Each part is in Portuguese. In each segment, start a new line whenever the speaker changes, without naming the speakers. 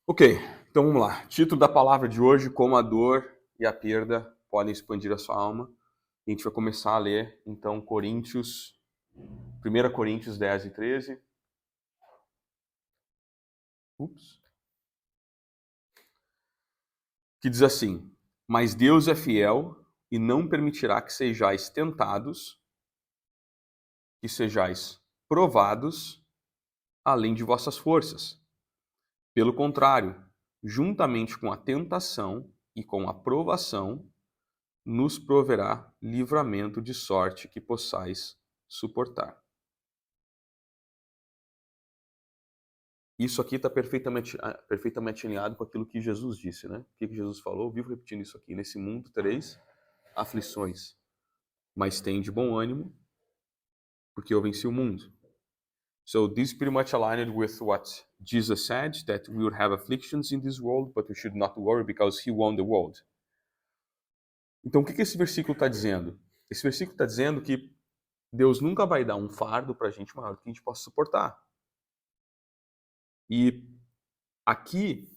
Ok, então vamos lá. Título da palavra de hoje: Como a dor e a perda podem expandir a sua alma. E a gente vai começar a ler, então, 1 Coríntios 10 e 13. Ups. Que diz assim: Mas Deus é fiel e não permitirá que sejais tentados, que sejais provados além de vossas forças. Pelo contrário, juntamente com a tentação e com a provação, nos proverá livramento de sorte que possais suportar. Isso aqui está perfeitamente alinhado com aquilo que Jesus disse, né? O que Jesus falou? Vivo repetindo isso aqui. Nesse mundo tereis aflições, mas tem de bom ânimo, porque eu venci o mundo. So this pretty much aligned with what Jesus said, that we would have afflictions in this world, but we should not worry because he won the world. Então o que esse versículo está dizendo? Esse versículo está dizendo que Deus nunca vai dar um fardo para a gente maior do que a gente possa suportar. E aqui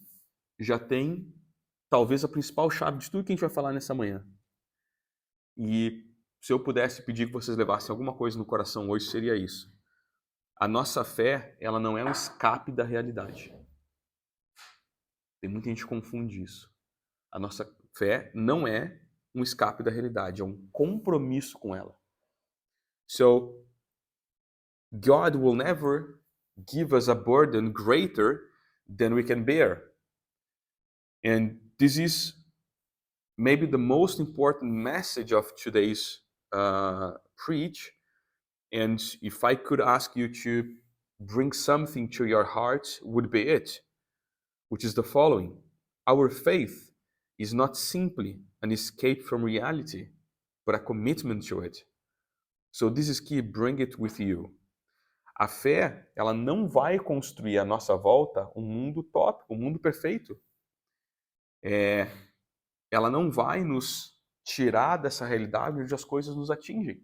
já tem talvez a principal chave de tudo que a gente vai falar nessa manhã. E se eu pudesse pedir que vocês levassem alguma coisa no coração hoje, seria isso. A nossa fé, ela não é um escape da realidade. Tem muita gente que confunde isso. A nossa fé não é um escape da realidade, é um compromisso com ela. So, God will never give us a burden greater than we can bear. And this is maybe the most important message of today's preach. And if I could ask you to bring something to your heart, would be it, which is the following. Our faith is not simply an escape from reality, but a commitment to it. So this is key, bring it with you. A fé, ela não vai construir à nossa volta um mundo utópico, um mundo perfeito. Ela não vai nos tirar dessa realidade onde as coisas nos atingem.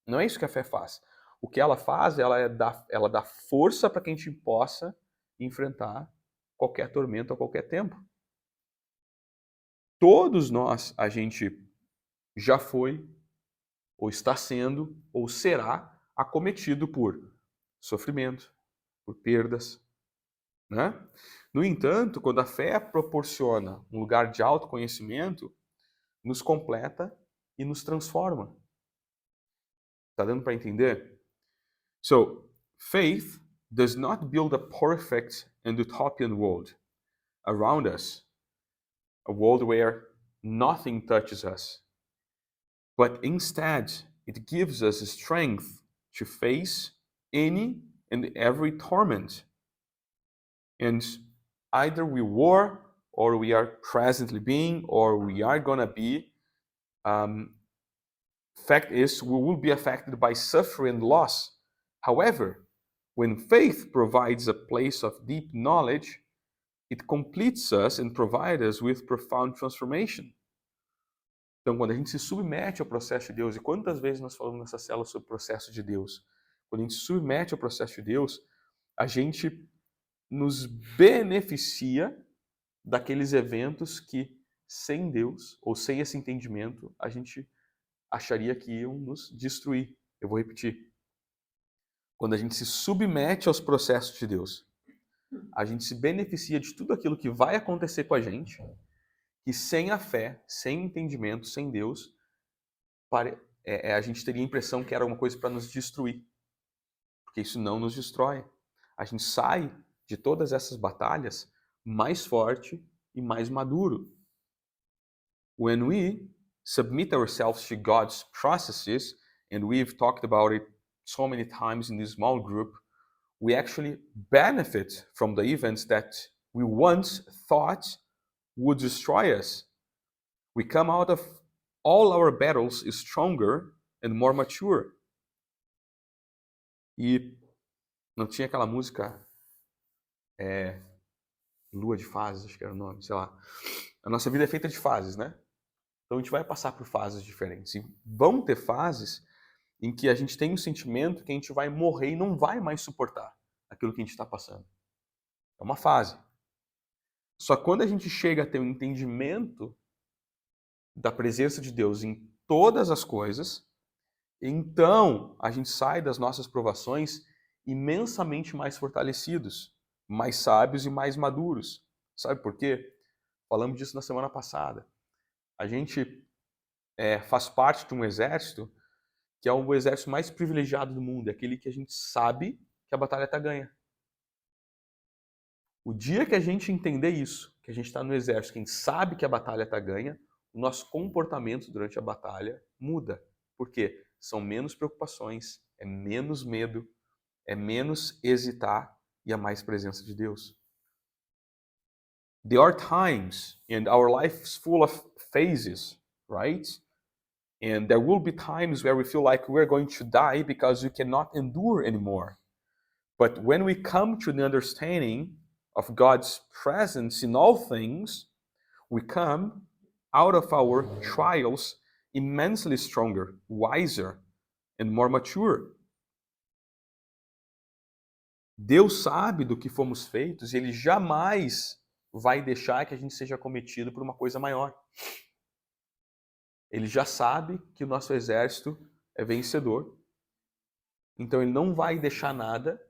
Não é isso que a fé faz. O que ela faz, ela dá força para que a gente possa enfrentar qualquer tormento a qualquer tempo. Todos nós, a gente já foi, ou está sendo, ou será acometido por sofrimento, por perdas, né? No entanto, quando a fé proporciona um lugar de autoconhecimento, nos completa e nos transforma. Tá dando para entender? So, faith does not build a perfect and utopian world around us, a world where nothing touches us, but instead it gives us strength to face any and every torment. And either we were, or we are presently being, or we are going to be, fact is, we will be affected by suffering and loss. However, when faith provides a place of deep knowledge, it completes us and provides us with profound transformation. Então, quando a gente se submete ao processo de Deus, e quantas vezes nós falamos nessa célula sobre o processo de Deus? Quando a gente se submete ao processo de Deus, a gente nos beneficia daqueles eventos que, sem Deus, ou sem esse entendimento, a gente acharia que iam nos destruir. Eu vou repetir. Quando a gente se submete aos processos de Deus, a gente se beneficia de tudo aquilo que vai acontecer com a gente, que sem a fé, sem o entendimento, sem Deus, a gente teria a impressão que era uma coisa para nos destruir. Porque isso não nos destrói. A gente sai de todas essas batalhas mais forte e mais maduro. When we submit ourselves to God's processes, and we've talked about it so many times in this small group, we actually benefit from the events that we once thought would destroy us. We come out of all our battles stronger and more mature. E não tinha aquela música Lua de Fases, acho que era o nome, sei lá. A nossa vida é feita de fases, né? Então a gente vai passar por fases diferentes. E vão ter fases em que a gente tem um sentimento que a gente vai morrer e não vai mais suportar aquilo que a gente está passando. É uma fase. Só quando a gente chega a ter um entendimento da presença de Deus em todas as coisas, então a gente sai das nossas provações imensamente mais fortalecidos, mais sábios e mais maduros. Sabe por quê? Falamos disso na semana passada. A gente faz parte de um exército que é o exército mais privilegiado do mundo, é aquele que a gente sabe que a batalha está ganha. O dia que a gente entender isso, que a gente está no exército, que a gente sabe que a batalha está ganha, o nosso comportamento durante a batalha muda. Por quê? São menos preocupações, é menos medo, é menos hesitar e a mais presença de Deus. There are times, and our life is full of phases, right? And there will be times where we feel like we're going to die because we cannot endure anymore. But when we come to the understanding of God's presence in all things, we come out of our trials immensely stronger, wiser, and more mature. Deus sabe do que fomos feitos e Ele jamais vai deixar que a gente seja cometido por uma coisa maior. Ele já sabe que o nosso exército é vencedor. Então Ele não vai deixar nada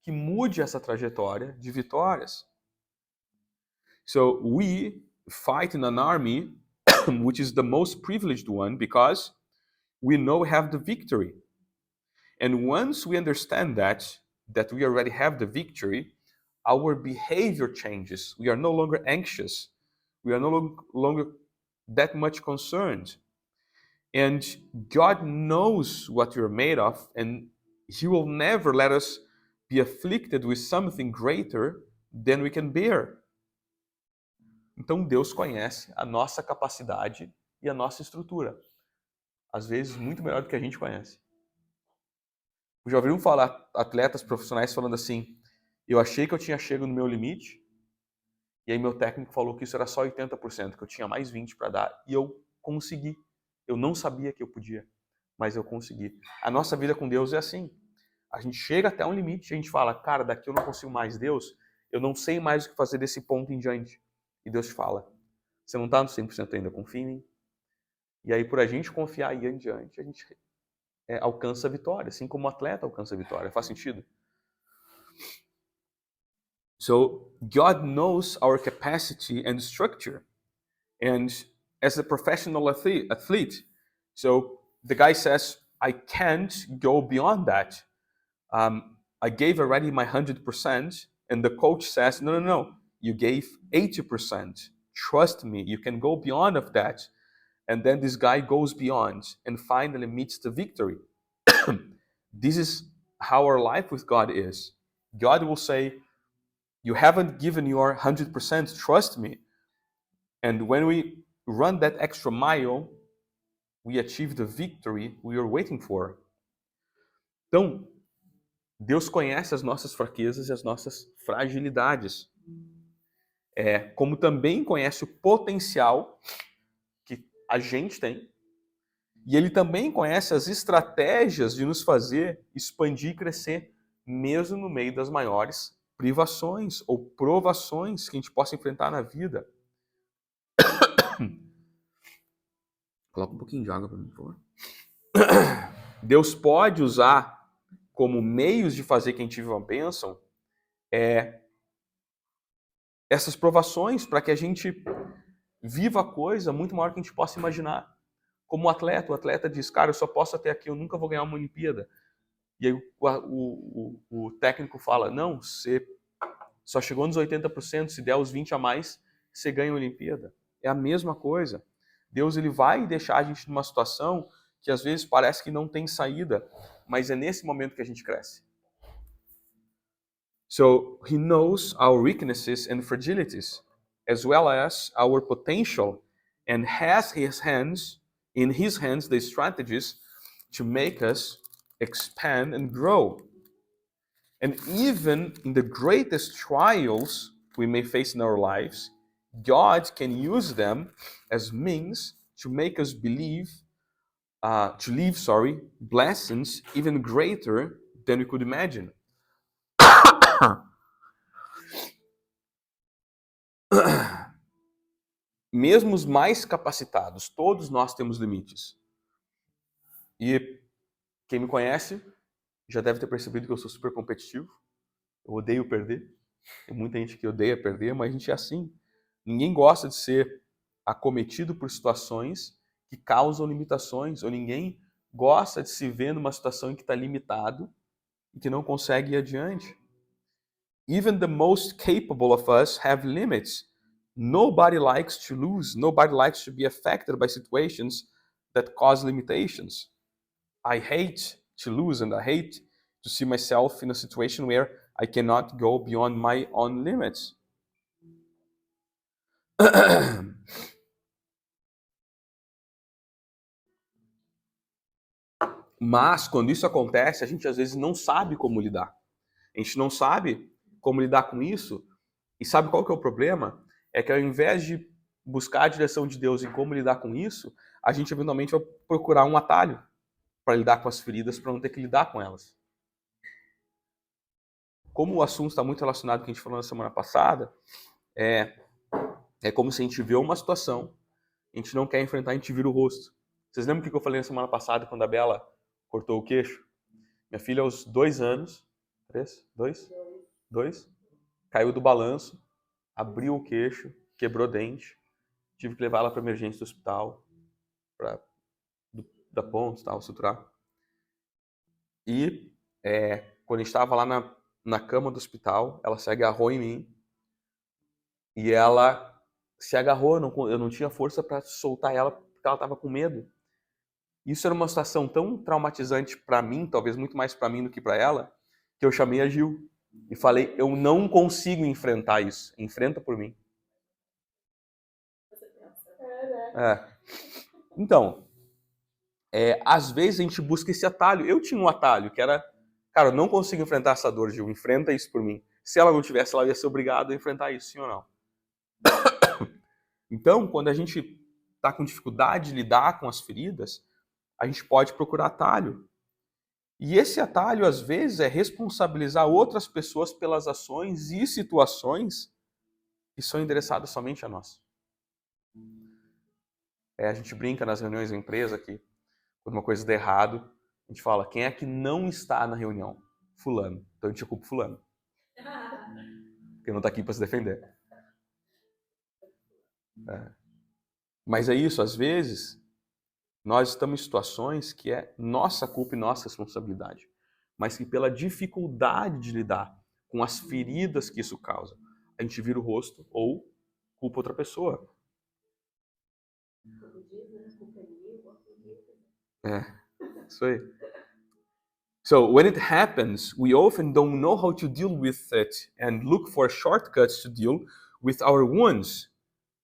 que mude essa trajetória de vitórias. So we fight in an army which is the most privileged one because we know we have the victory. And once we understand that we already have the victory, our behavior changes. We are no longer anxious. We are no longer that much concerned. And God knows what you're made of, and He will never let us be afflicted with something greater than we can bear. Então Deus conhece a nossa capacidade e a nossa estrutura. Às vezes muito melhor do que a gente conhece. Já ouviram falar atletas profissionais falando assim: eu achei que eu tinha chegado no meu limite, e aí meu técnico falou que isso era só 80%, que eu tinha mais 20% para dar, e eu consegui. Eu não sabia que eu podia, mas eu consegui. A nossa vida com Deus é assim. A gente chega até um limite e a gente fala: cara, daqui eu não consigo mais, Deus, eu não sei mais o que fazer desse ponto em diante. E Deus te fala: você não está no 100% ainda, confia em mim. E aí, por a gente confiar aí em diante, a gente alcança a vitória, assim como o atleta alcança a vitória. Faz sentido? So, God knows our capacity and structure. And as a professional athlete, so the guy says, I can't go beyond that. I gave already my 100%, and the coach says, no, you gave 80%. Trust me, you can go beyond of that. And then this guy goes beyond and finally meets the victory. This is how our life with God is. God will say, you haven't given your 100%, trust me. And when we run that extra mile, we achieve the victory we are waiting for. Então, Deus conhece as nossas fraquezas e as nossas fragilidades. Como também conhece o potencial que a gente tem. E Ele também conhece as estratégias de nos fazer expandir e crescer, mesmo no meio das maiores privações ou provações que a gente possa enfrentar na vida. Coloca um pouquinho de água para mim, por favor. Deus pode usar como meios de fazer que a gente viva uma bênção essas provações para que a gente viva a coisa muito maior que a gente possa imaginar. Como o atleta diz, cara, eu só posso até aqui, eu nunca vou ganhar uma Olimpíada. E aí o técnico fala, não, você só chegou nos 80%, se der os 20% a mais, você ganha a Olimpíada. É a mesma coisa. Deus ele vai deixar a gente numa situação que às vezes parece que não tem saída, mas é nesse momento que a gente cresce. So, He knows our weaknesses and fragilities, as well as our potential, and has in His hands the strategies to make us expand and grow. And even in the greatest trials we may face in our lives, God can use them as means to make us leave blessings even greater than we could imagine. Mesmo os mais capacitados, todos nós temos limites. E quem me conhece já deve ter percebido que eu sou super competitivo. Eu odeio perder. Tem muita gente que odeia perder, mas a gente é assim. Ninguém gosta de ser acometido por situações que causam limitações, ou ninguém gosta de se ver numa situação em que está limitado e que não consegue ir adiante. Even the most capable of us have limits. Nobody likes to lose. Nobody likes to be affected by situations that cause limitations. I hate to lose, and I hate to see myself in a situation where I cannot go beyond my own limits. Mas quando isso acontece, a gente às vezes não sabe como lidar. A gente não sabe como lidar com isso. E sabe qual que é o problema? É que ao invés de buscar a direção de Deus em como lidar com isso, a gente eventualmente vai procurar um atalho para lidar com as feridas, para não ter que lidar com elas. Como o assunto está muito relacionado com o que a gente falou na semana passada, é como se a gente vê uma situação, a gente não quer enfrentar, a gente vira o rosto. Vocês lembram o que eu falei na semana passada, quando a Bela cortou o queixo? Minha filha, aos 2 anos, 3? 2? Caiu do balanço, abriu o queixo, quebrou dente, tive que levar ela para emergência do hospital, para dar pontos, tal, suturar. E quando a gente estava lá na cama do hospital, ela se agarrou em mim e ela se agarrou, eu não tinha força para soltar ela porque ela estava com medo. Isso era uma situação tão traumatizante para mim, talvez muito mais para mim do que para ela, que eu chamei a Gil e falei, eu não consigo enfrentar isso, enfrenta por mim. Então, às vezes a gente busca esse atalho. Eu tinha um atalho, que era, cara, eu não consigo enfrentar essa dor, Gil, enfrenta isso por mim. Se ela não tivesse, ela ia ser obrigada a enfrentar isso, sim ou não? Então, quando a gente está com dificuldade de lidar com as feridas, a gente pode procurar atalho. E esse atalho, às vezes, é responsabilizar outras pessoas pelas ações e situações que são endereçadas somente a nós. A gente brinca nas reuniões da empresa que, quando uma coisa der errado, a gente fala, quem é que não está na reunião? Fulano. Então a gente culpa fulano. Porque não está aqui para se defender. Mas é isso, às vezes, nós estamos em situações que é nossa culpa e nossa responsabilidade, mas que pela dificuldade de lidar com as feridas que isso causa, a gente vira o rosto ou culpa outra pessoa. Isso aí. So when it happens, we often don't know how to deal with it and look for shortcuts to deal with our wounds,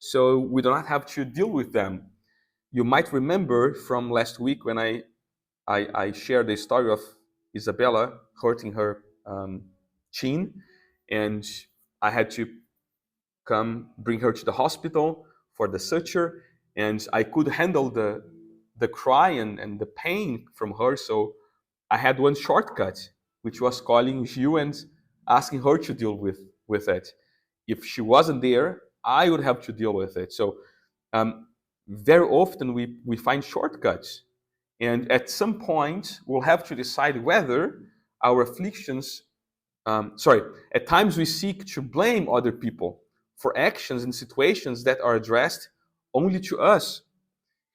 so we do not have to deal with them. You might remember from last week when I shared the story of Isabella hurting her chin, and I had to bring her to the hospital for the suture, and I could handle the cry and the pain from her, so I had one shortcut, which was calling Gil and asking her to deal with it. If she wasn't there, I would have to deal with it. So very often we find shortcuts. And at some point, we'll have to decide whether our afflictions, at times we seek to blame other people for actions and situations that are addressed only to us.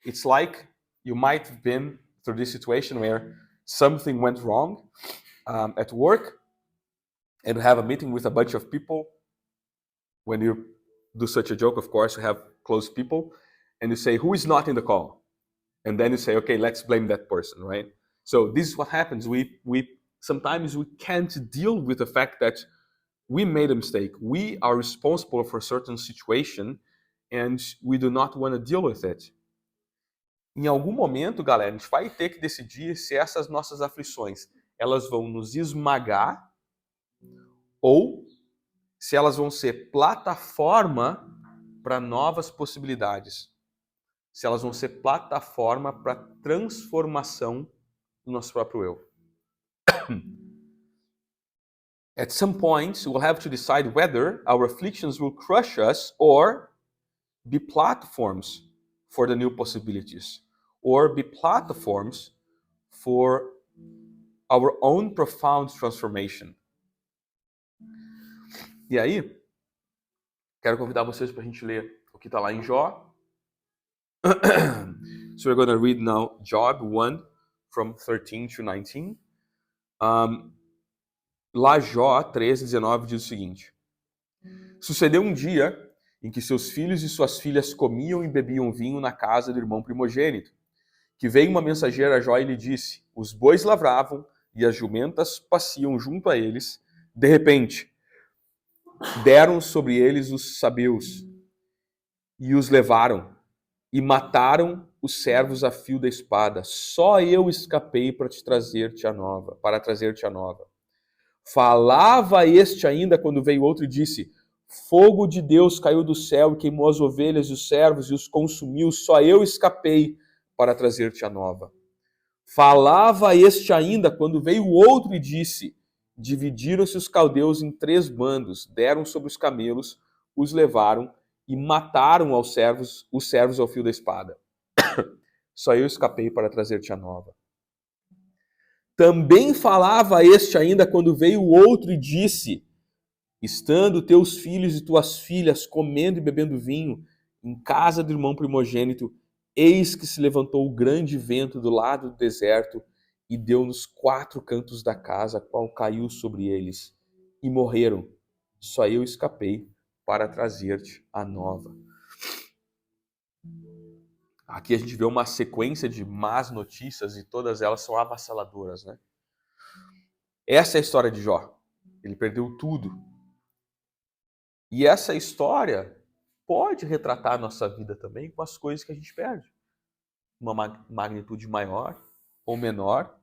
It's like you might have been through this situation where something went wrong at work and you have a meeting with a bunch of people. When you do such a joke, of course, you have close people, and you say, who is not in the call? And then you say, okay, let's blame that person, right? So this is what happens. We sometimes we can't deal with the fact that we made a mistake. We are responsible for a certain situation, and we do not want to deal with it. Em algum momento, galera, a gente vai ter que decidir se essas nossas aflições, elas vão nos esmagar ou se elas vão ser plataforma para novas possibilidades. Se elas vão ser plataforma para transformação do nosso próprio eu. At some point, we'll have to decide whether our afflictions will crush us or be platforms for the new possibilities, or be platforms for our own profound transformation. E aí, quero convidar vocês para a gente ler o que está lá em Jó. So we're going to read now Job 1 from 13 to 19. Lá Jó 13:19 diz o seguinte: Sucedeu um dia em que seus filhos e suas filhas comiam e bebiam vinho na casa do irmão primogênito, que veio uma mensageira a Jó e lhe disse: Os bois lavravam e as jumentas pasciam junto a eles. De repente, deram sobre eles os sabeus e os levaram e mataram os servos a fio da espada. Só eu escapei para trazer-te a nova. Falava este ainda quando veio outro e disse: Fogo de Deus caiu do céu e queimou as ovelhas e os servos e os consumiu. Só eu escapei para trazer-te a nova. Falava este ainda quando veio outro e disse: Dividiram-se os caldeus em 3 bandos, deram sobre os camelos, os levaram e mataram os servos ao fio da espada. Só eu escapei para trazer-te a nova. Também falava este ainda quando veio outro e disse: Estando teus filhos e tuas filhas comendo e bebendo vinho em casa do irmão primogênito, eis que se levantou o grande vento do lado do deserto e deu nos 4 cantos da casa, qual caiu sobre eles, e morreram. Só eu escapei para trazer-te a nova. Aqui a gente vê uma sequência de más notícias e todas elas são avassaladoras, né? Essa é a história de Jó. Ele perdeu tudo. E essa história pode retratar a nossa vida também com as coisas que a gente perde. Uma magnitude maior ou menor,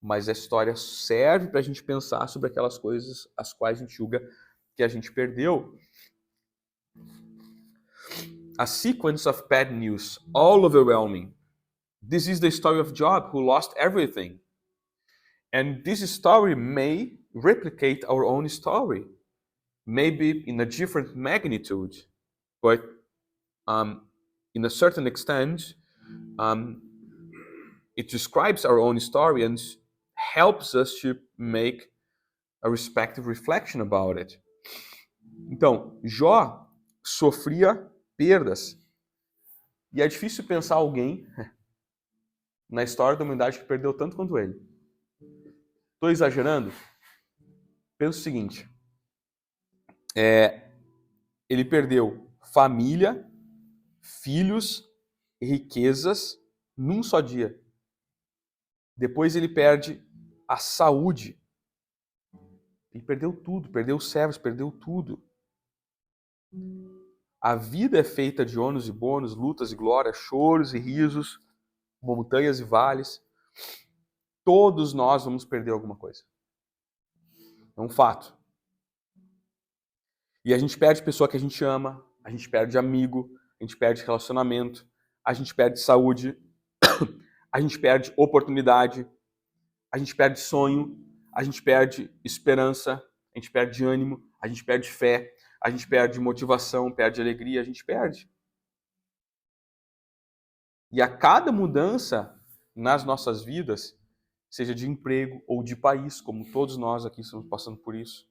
mas a história serve para a gente pensar sobre aquelas coisas as quais a gente julga que a gente perdeu. A sequence of bad news, all overwhelming. This is the story of Job, who lost everything. And this story may replicate our own story, maybe in a different magnitude, but in a certain extent, it describes our own story and helps us to make a respective reflection about it. Então, Jó sofria perdas. E é difícil pensar alguém na história da humanidade que perdeu tanto quanto ele. Estou exagerando? Pensa o seguinte. Ele perdeu família, filhos e riquezas num só dia. Depois ele perde a saúde. Ele perdeu tudo, perdeu os servos, perdeu tudo. A vida é feita de ônus e bônus, lutas e glórias, choros e risos, montanhas e vales. Todos nós vamos perder alguma coisa. É um fato. E a gente perde pessoa que a gente ama, a gente perde amigo, a gente perde relacionamento, a gente perde saúde, a gente perde oportunidade, a gente perde sonho, a gente perde esperança, a gente perde ânimo, a gente perde fé, a gente perde motivação, perde alegria, a gente perde. E a cada mudança nas nossas vidas, seja de emprego ou de país, como todos nós aqui estamos passando por isso,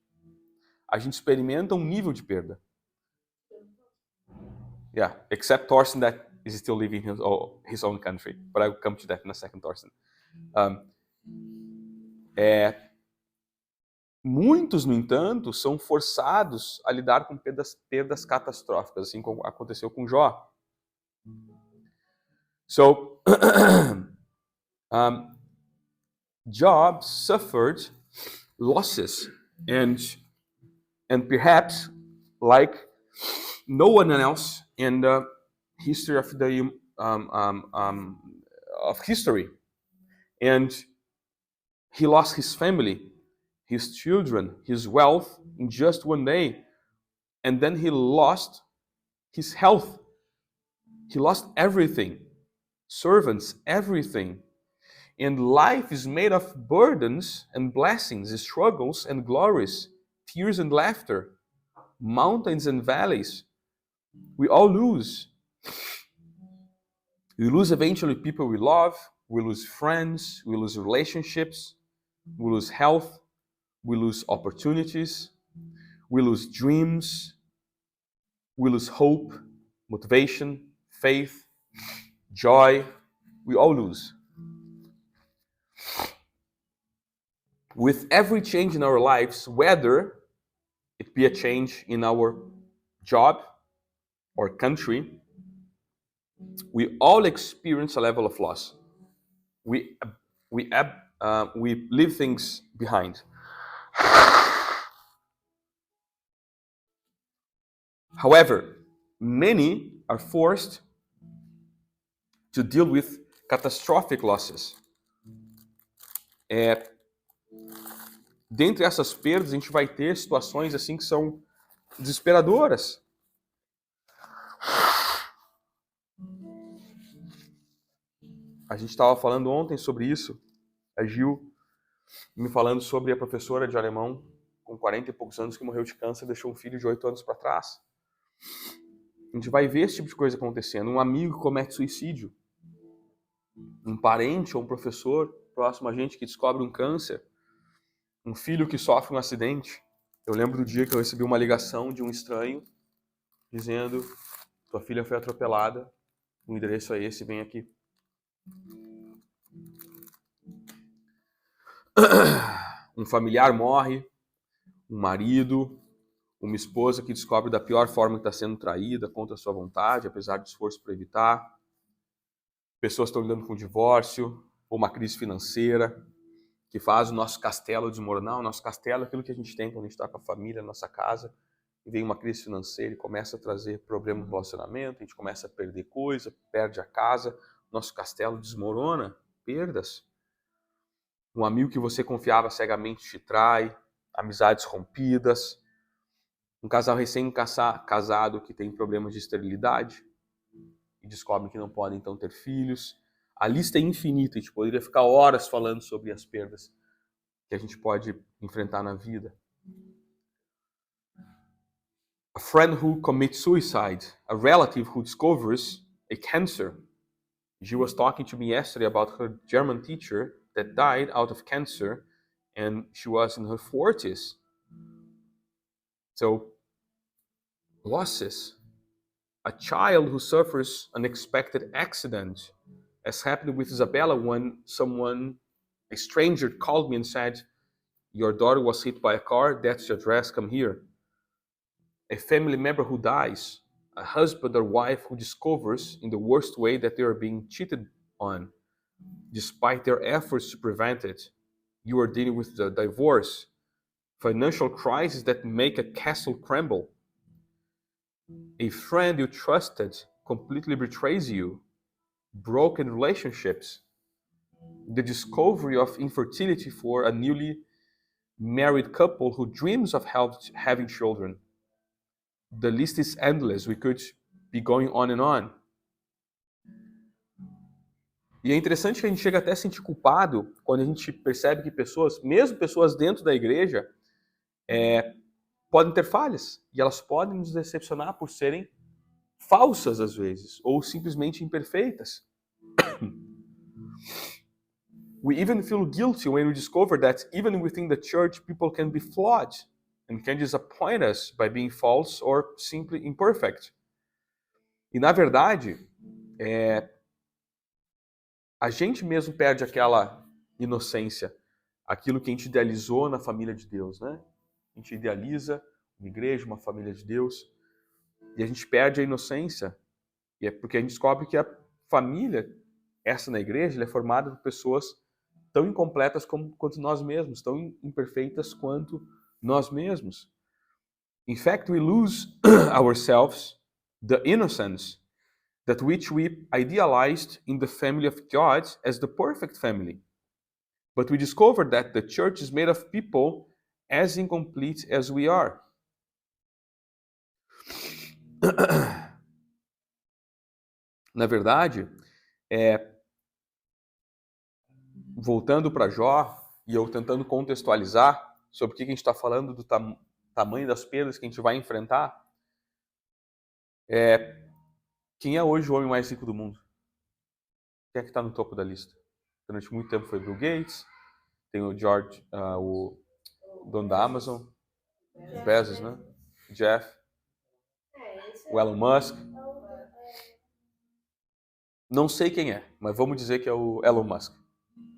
a gente experimenta um nível de perda. Yeah, except Thorsten that is still living his own country. But I will come to that in a second, Thorsten. Muitos, no entanto, são forçados a lidar com perdas catastróficas, assim como aconteceu com Jó. So, Job suffered losses, and perhaps like no one else in the history of history, and he lost his family, his children, his wealth in just one day, and then he lost his health. He lost everything, servants, everything. And life is made of burdens and blessings, struggles and glories. tears and laughter, mountains and valleys. We all lose. We lose eventually people we love, we lose friends, we lose relationships, we lose health, we lose opportunities, we lose dreams, we lose hope, motivation, faith, joy. We all lose. With every change in our lives, whether it be a change in our job or country, we all experience a level of loss. We leave things behind. However, many are forced to deal with catastrophic losses. Dentre essas perdas, a gente vai ter situações assim que são desesperadoras. A gente estava falando ontem sobre isso. A Gil me falando sobre a professora de alemão com 40 e poucos anos que morreu de câncer e deixou um filho de 8 anos para trás. A gente vai ver esse tipo de coisa acontecendo. Um amigo que comete suicídio. Um parente ou um professor próximo a gente que descobre um câncer. Um filho que sofre um acidente. Eu lembro do dia que eu recebi uma ligação de um estranho dizendo: tua filha foi atropelada, o endereço é esse, vem aqui. Um familiar morre, um marido, uma esposa que descobre da pior forma que está sendo traída, contra a sua vontade, apesar de esforço para evitar. Pessoas estão lidando com divórcio, ou uma crise financeira, que faz o nosso castelo desmoronar. O nosso castelo é aquilo que a gente tem quando a gente está com a família, a nossa casa, e vem uma crise financeira e começa a trazer problemas no relacionamento, a gente começa a perder coisa, perde a casa, nosso castelo desmorona, perdas. Um amigo que você confiava cegamente te trai, amizades rompidas, um casal recém-casado que tem problemas de esterilidade e descobre que não podem então ter filhos. A lista é infinita, a gente poderia ficar horas falando sobre as perdas que a gente pode enfrentar na vida. A friend who commits suicide, a relative who discovers a cancer. She was talking to me yesterday about her German teacher that died out of cancer, and she was in her 40s. So, losses. A child who suffers an unexpected accident, as happened with Isabella when a stranger called me and said, your daughter was hit by a car, that's your address, come here. A family member who dies, a husband or wife who discovers in the worst way that they are being cheated on, despite their efforts to prevent it. You are dealing with the divorce, financial crisis that make a castle crumble. A friend you trusted completely betrays you, broken relationships, the discovery of infertility for a newly married couple who dreams of having children. The list is endless. We could be going on and on. E é interessante que a gente chega até a sentir culpado quando a gente percebe que pessoas, mesmo pessoas dentro da igreja, podem ter falhas. E elas podem nos decepcionar por serem falsas às vezes, ou simplesmente imperfeitas. We even feel guilty when we discover that even within the church, people can be flawed and can disappoint us by being false or simply imperfect. E na verdade, a gente mesmo perde aquela inocência, aquilo que a gente idealizou na família de Deus, né? A gente idealiza uma igreja, uma família de Deus, e a gente perde a inocência. E é porque a gente descobre que a família, essa na igreja, ela é formada por pessoas tão incompletas quanto nós mesmos, tão imperfeitas quanto nós mesmos. In fact, we lose ourselves, the innocence that which we idealized in the family of God as the perfect family. But we discovered that the church is made of people as incomplete as we are. Na verdade, voltando para Jó, e eu tentando contextualizar sobre o que a gente está falando tamanho das perdas que a gente vai enfrentar, quem é hoje o homem mais rico do mundo? Quem é que está no topo da lista? Durante muito tempo foi Bill Gates, tem o George, o dono da Amazon, Bezos, né? Jeff, o Elon Musk. Não sei quem é, mas vamos dizer que é o Elon Musk.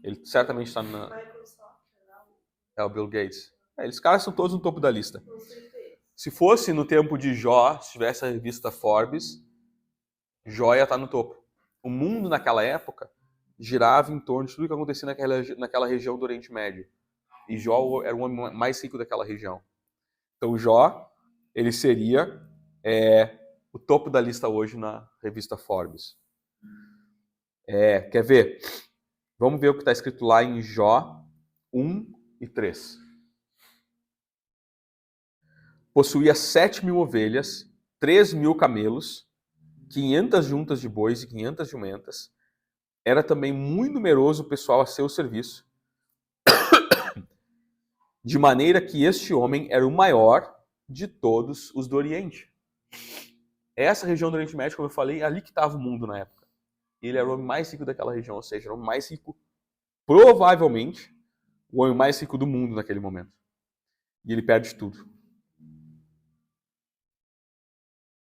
Ele certamente está na... É o Bill Gates. Esses caras são todos no topo da lista. Se fosse no tempo de Jó, se tivesse a revista Forbes, Jó ia estar no topo. O mundo naquela época girava em torno de tudo que acontecia naquela região do Oriente Médio. E Jó era o homem mais rico daquela região. Então Jó, ele seria o topo da lista hoje na revista Forbes. Quer ver? Vamos ver o que está escrito lá em Jó 1 e 3. Possuía 7.000 ovelhas, 3.000 camelos, 500 juntas de bois e 500 jumentas. Era também muito numeroso o pessoal a seu serviço, de maneira que este homem era o maior de todos os do Oriente. Essa região do Oriente Médio, como eu falei, ali que estava o mundo na época. Ele era o homem mais rico daquela região, ou seja, era o homem mais rico, provavelmente, o homem mais rico do mundo naquele momento. E ele perde tudo.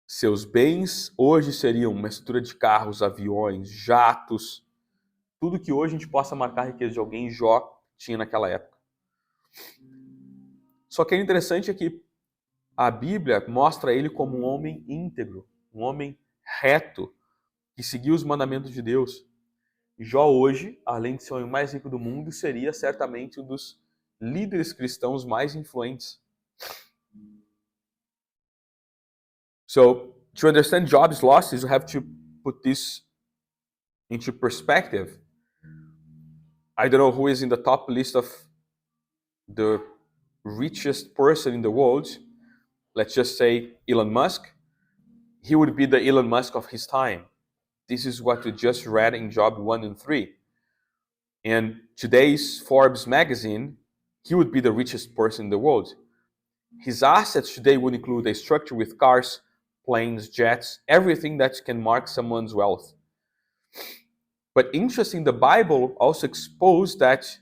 Seus bens hoje seriam uma estrutura de carros, aviões, jatos, tudo que hoje a gente possa marcar a riqueza de alguém, Jó tinha naquela época. Só que o interessante é que a Bíblia mostra ele como um homem íntegro, um homem reto, que seguiu os mandamentos de Deus. Jó hoje, além de ser o homem mais rico do mundo, seria certamente um dos líderes cristãos mais influentes. So, to understand Job's losses, you have to put this into perspective. I don't know who is in the top list of the richest person in the world. Let's just say Elon Musk. He would be the Elon Musk of his time. This is what we just read in Job 1 and 3. And today's Forbes magazine, he would be the richest person in the world. His assets today would include a structure with cars, planes, jets, everything that can mark someone's wealth. But interesting, the Bible also exposed that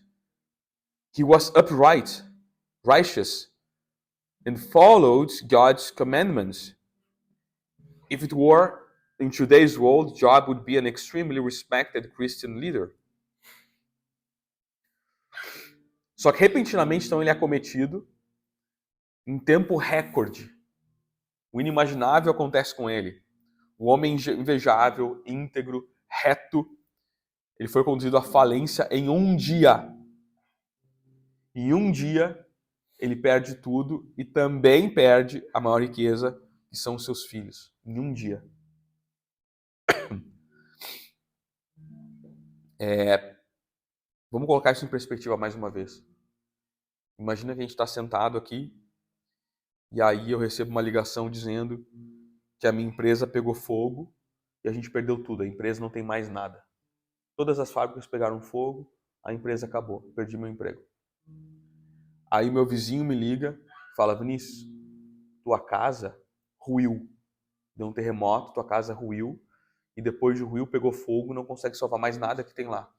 he was upright, righteous, and followed God's commandments. If it were in today's world, Job would be an extremely respected Christian leader. Só que repentinamente, então, ele é acometido em tempo recorde. O inimaginável acontece com ele. O homem invejável, íntegro, reto, ele foi conduzido à falência em um dia. Em um dia, ele perde tudo e também perde a maior riqueza, que são os seus filhos. Em um dia. Vamos colocar isso em perspectiva mais uma vez. Imagina que a gente está sentado aqui e aí eu recebo uma ligação dizendo que a minha empresa pegou fogo e a gente perdeu tudo. A empresa não tem mais nada. Todas as fábricas pegaram fogo, a empresa acabou. Perdi meu emprego. Aí meu vizinho me liga e fala: Vinícius, tua casa ruiu. Deu um terremoto, tua casa ruiu. E depois de ruiu, pegou fogo, não consegue salvar mais nada que tem lá.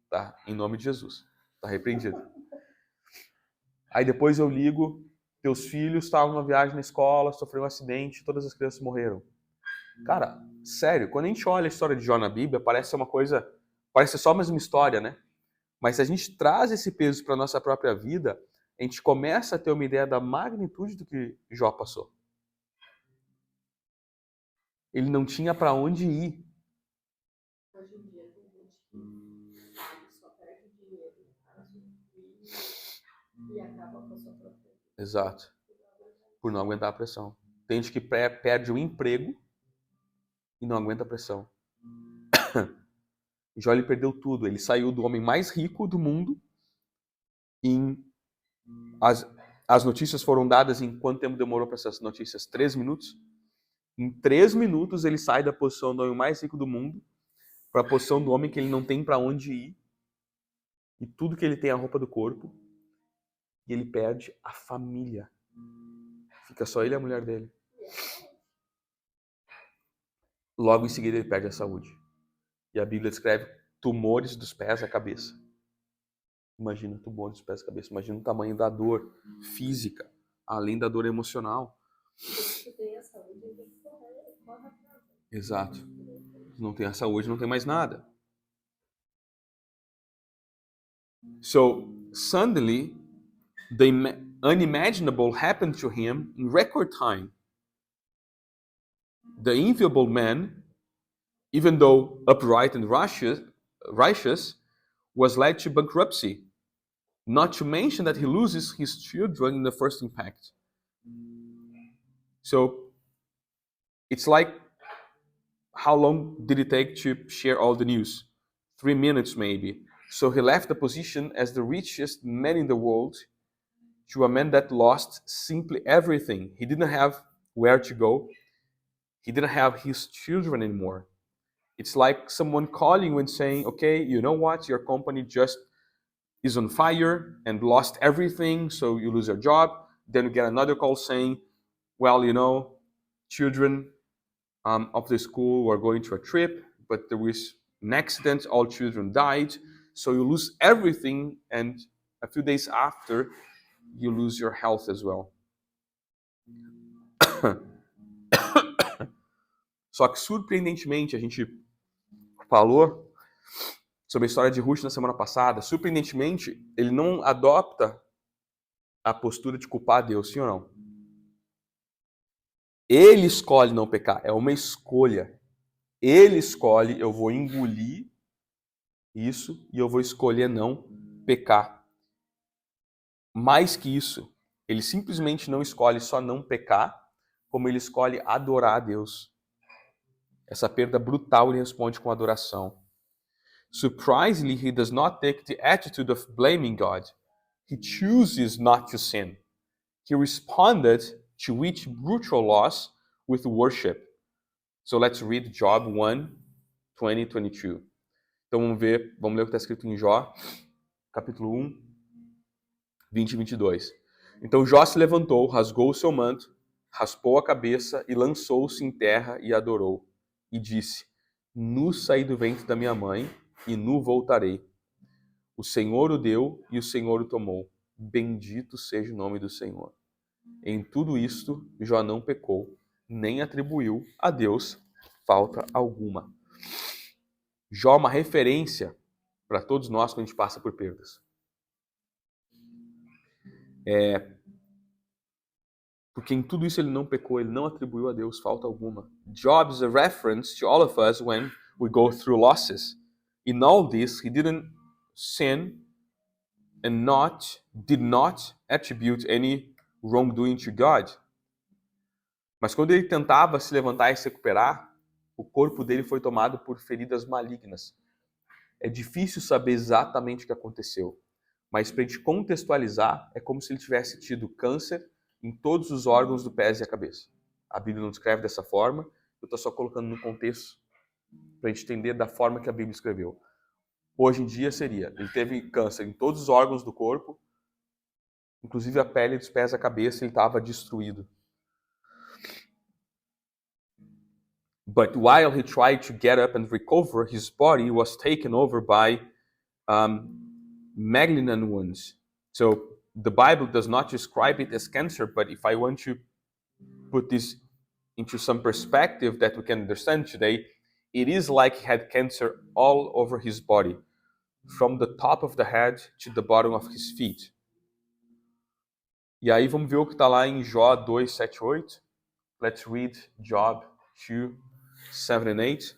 Tá? Em nome de Jesus. Tá repreendido. Aí depois eu ligo, teus filhos estavam numa viagem na escola, sofreu um acidente, todas as crianças morreram. Cara, sério, quando a gente olha a história de Jó na Bíblia, parece ser uma coisa, parece ser só mais uma história, né? Mas se a gente traz esse peso para a nossa própria vida, a gente começa a ter uma ideia da magnitude do que Jó passou. Ele não tinha para onde ir.
Hoje em dia tem gente que só perde dinheiro e acaba com a sua própria vida.
Exato. Por não aguentar a pressão. Tem gente que perde o emprego e não aguenta a pressão. Jó, ele perdeu tudo. Ele saiu do homem mais rico do mundo. As notícias foram dadas em quanto tempo demorou para essas notícias? 3 minutos? Em 3 minutos ele sai da posição do homem mais rico do mundo para a posição do homem que ele não tem para onde ir. E tudo que ele tem é a roupa do corpo. E ele perde a família. Fica só ele e a mulher dele. Logo em seguida ele perde a saúde. E a Bíblia descreve tumores dos pés à cabeça. Imagina tumores dos pés à cabeça. Imagina o tamanho da dor física, além da dor emocional.
Se tem a saúde, ele corre atrás.
Exato. Se não tem a saúde, não tem mais nada. So, suddenly, the unimaginable happened to him in record time. The enviable man, even though upright and righteous, was led to bankruptcy, not to mention that he loses his children in the first impact. So, it's like, how long did it take to share all the news? 3 minutes maybe. So he left the position as the richest man in the world to a man that lost simply everything. He didn't have where to go. He didn't have his children anymore. It's like someone calling you and saying, okay, you know what? Your company just is on fire and lost everything, so you lose your job. Then you get another call saying, well, you know, children of the school were going to a trip, but there was an accident, all children died. So you lose everything, and a few days after, you lose your health as well. Só que, surpreendentemente, a gente falou sobre a história de Ruth na semana passada. Surpreendentemente, ele não adopta a postura de culpar Deus, sim ou não? Ele escolhe não pecar, é uma escolha. Ele escolhe, eu vou engolir isso e eu vou escolher não pecar. Mais que isso, ele simplesmente não escolhe só não pecar, como ele escolhe adorar a Deus. Essa perda brutal ele responde com adoração. Surprisingly, he does not take the attitude of blaming God. He chooses not to sin. He responded to each brutal loss with worship. So let's read Job 1, 20, 22. Então vamos ler o que está escrito em Jó, capítulo 1, 20 e 22. Então Jó se levantou, rasgou o seu manto, raspou a cabeça e lançou-se em terra e adorou. E disse, nu saí do ventre da minha mãe e nu voltarei. O Senhor o deu e o Senhor o tomou. Bendito seja o nome do Senhor. Em tudo isto, Jó não pecou, nem atribuiu a Deus falta alguma. Jó é uma referência para todos nós quando a gente passa por perdas. Porque em tudo isso ele não pecou, ele não atribuiu a Deus falta alguma. Job is a reference to all of us when we go through losses. In all this, he didn't sin and did not attribute any wrongdoing to God. Mas quando ele tentava se levantar e se recuperar, o corpo dele foi tomado por feridas malignas. É difícil saber exatamente o que aconteceu, mas para a gente contextualizar, é como se ele tivesse tido câncer em todos os órgãos do pés e a cabeça. A Bíblia não descreve dessa forma, eu estou só colocando no contexto para a gente entender da forma que a Bíblia escreveu. Hoje em dia seria, ele teve câncer em todos os órgãos do corpo, inclusive a pele dos pés e a cabeça, ele estava destruído. But while he tried to get up and recover, his body was taken over by malignant wounds. So the Bible does not describe it as cancer, but if I want to put this into some perspective that we can understand today, it is like he had cancer all over his body, from the top of the head to the bottom of his feet. E aí vamos ver o que está lá em Jó 2, 7, 8. Let's read Job 2, 7 and 8,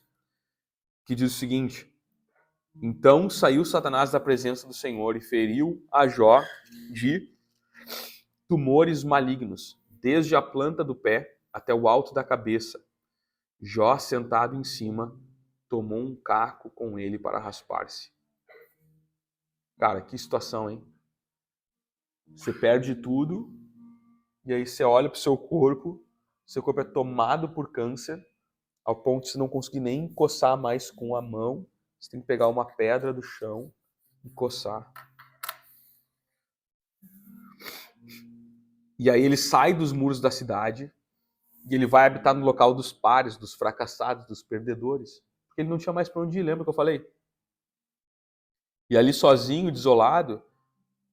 que diz o seguinte: então saiu Satanás da presença do Senhor e feriu a Jó de tumores malignos, desde a planta do pé até o alto da cabeça. Jó, sentado em cima, tomou um caco com ele para raspar-se. Cara, que situação, hein? Você perde tudo e aí você olha para o seu corpo é tomado por câncer, ao ponto de você não conseguir nem coçar mais com a mão. Você tem que pegar uma pedra do chão e coçar. E aí ele sai dos muros da cidade e ele vai habitar no local dos pares, dos fracassados, dos perdedores. Porque ele não tinha mais para onde ir, lembra que eu falei? E ali sozinho, desolado,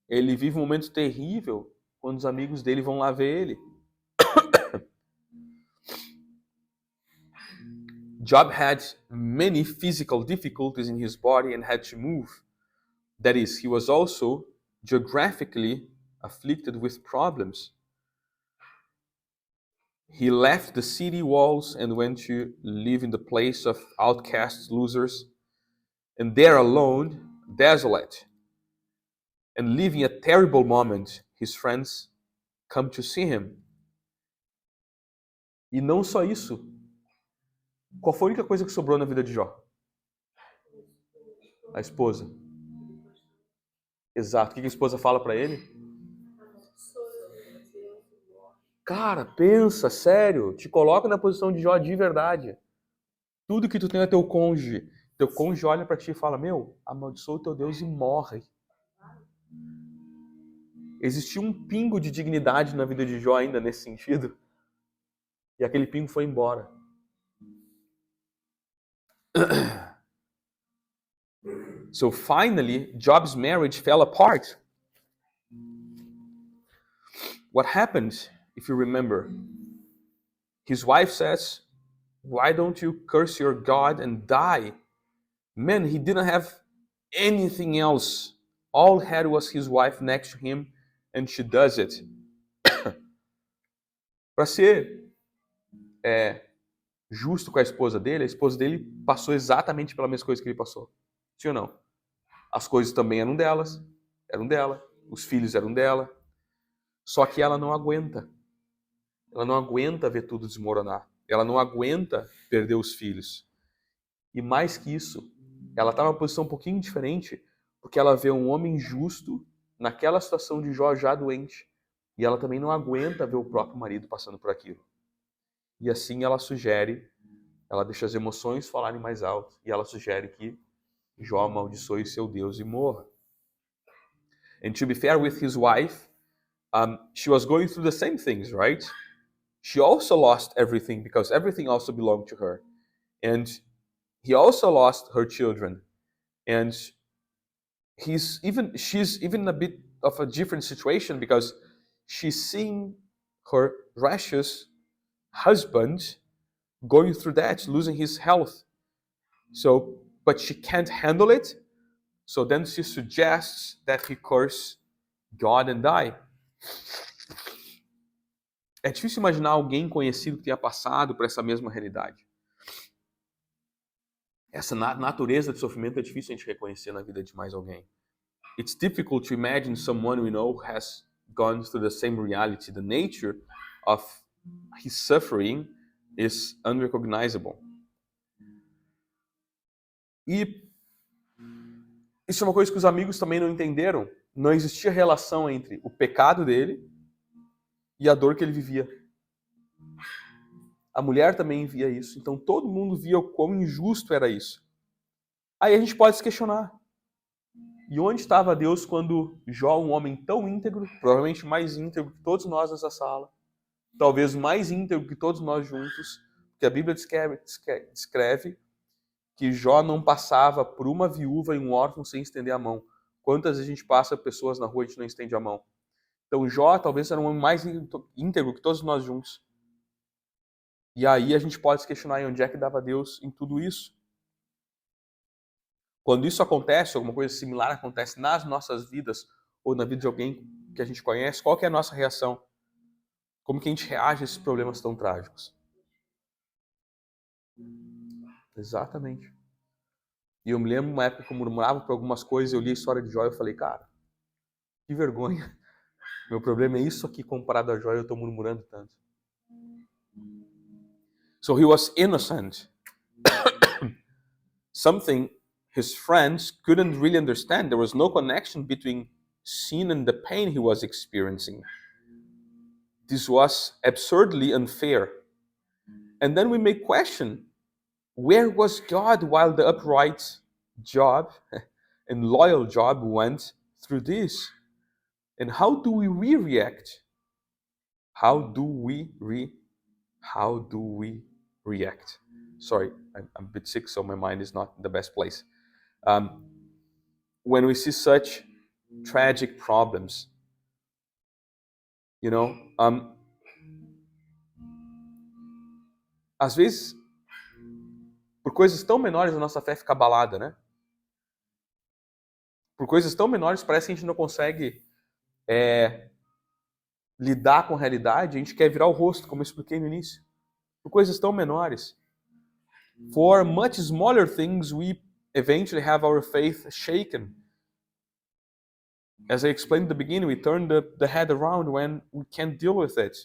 ele vive um momento terrível quando os amigos dele vão lá ver ele. Job had many physical difficulties in his body and had to move. That is, he was also geographically afflicted with problems. He left the city walls and went to live in the place of outcasts, losers, and there alone, desolate, and living a terrible moment, his friends come to see him. E não só isso. Qual foi a única coisa que sobrou na vida de Jó? A esposa. Exato. O que a esposa fala para ele? Cara, pensa, sério. Te coloca na posição de Jó de verdade. Tudo que tu tem é teu cônjuge. Teu cônjuge olha para ti e fala, meu, amaldiçoa o teu Deus e morre. Existia um pingo de dignidade na vida de Jó ainda nesse sentido. E aquele pingo foi embora. So finally, Job's marriage fell apart. What happened, if you remember? His wife says, why don't you curse your God and die? Man, he didn't have anything else. All he had was his wife next to him, and she does it. Para ser justo com a esposa dele passou exatamente pela mesma coisa que ele passou. Sim ou não? As coisas também eram dela, os filhos eram dela, só que ela não aguenta. Ela não aguenta ver tudo desmoronar. Ela não aguenta perder os filhos. E mais que isso, ela está numa posição um pouquinho diferente, porque ela vê um homem justo naquela situação de Jó já doente. E ela também não aguenta ver o próprio marido passando por aquilo. E assim ela deixa as emoções falarem mais alto. E ela sugere que Jó amaldiçoe seu Deus e morra. And to be fair with his wife, she was going through the same things, right? She also lost everything because everything also belonged to her. And he also lost her children. And she's even in a bit of a different situation because she's seeing her precious husband going through that, losing his health. So, but she can't handle it. So then she suggests that he curse God and die. É difícil imaginar alguém conhecido que tenha passado por essa mesma realidade. Essa natureza de sofrimento é difícil a gente reconhecer na vida de mais alguém. It's difficult to imagine someone we know has gone through the same reality. The nature of his suffering is unrecognizable. E isso é uma coisa que os amigos também não entenderam. Não existia relação entre o pecado dele e a dor que ele vivia. A mulher também via isso. Então todo mundo via o quão injusto era isso. Aí a gente pode se questionar. E onde estava Deus quando Jó, um homem tão íntegro, provavelmente mais íntegro que todos nós nessa sala, talvez mais íntegro que todos nós juntos, porque a Bíblia descreve que Jó não passava por uma viúva e um órfão sem estender a mão. Quantas vezes a gente passa pessoas na rua e a gente não estende a mão? Então Jó talvez era um homem mais íntegro que todos nós juntos. E aí a gente pode se questionar onde é que dava Deus em tudo isso. Quando isso acontece, alguma coisa similar acontece nas nossas vidas ou na vida de alguém que a gente conhece, qual que é a nossa reação? Como que a gente reage a esses problemas tão trágicos? Exatamente. E eu me lembro uma época que eu murmurava por algumas coisas, eu li a história de Jó e eu falei, cara, que vergonha. Meu problema é isso aqui comparado a Jó e eu estou murmurando tanto. So he was innocent. Something his friends couldn't really understand. There was no connection between sin and the pain he was experiencing. This was absurdly unfair. And then we may question, where was God while the upright Job and loyal Job went through this? And how do we react How do we react? Sorry, I'm a bit sick, so my mind is not in the best place. When we see such tragic problems, às vezes, por coisas tão menores, a nossa fé fica abalada, né? Por coisas tão menores, parece que a gente não consegue lidar com a realidade, a gente quer virar o rosto, como eu expliquei no início. Por coisas tão menores. For much smaller things, we eventually have our faith shaken. As I explained at the beginning, we turn the head around when we can't deal with it.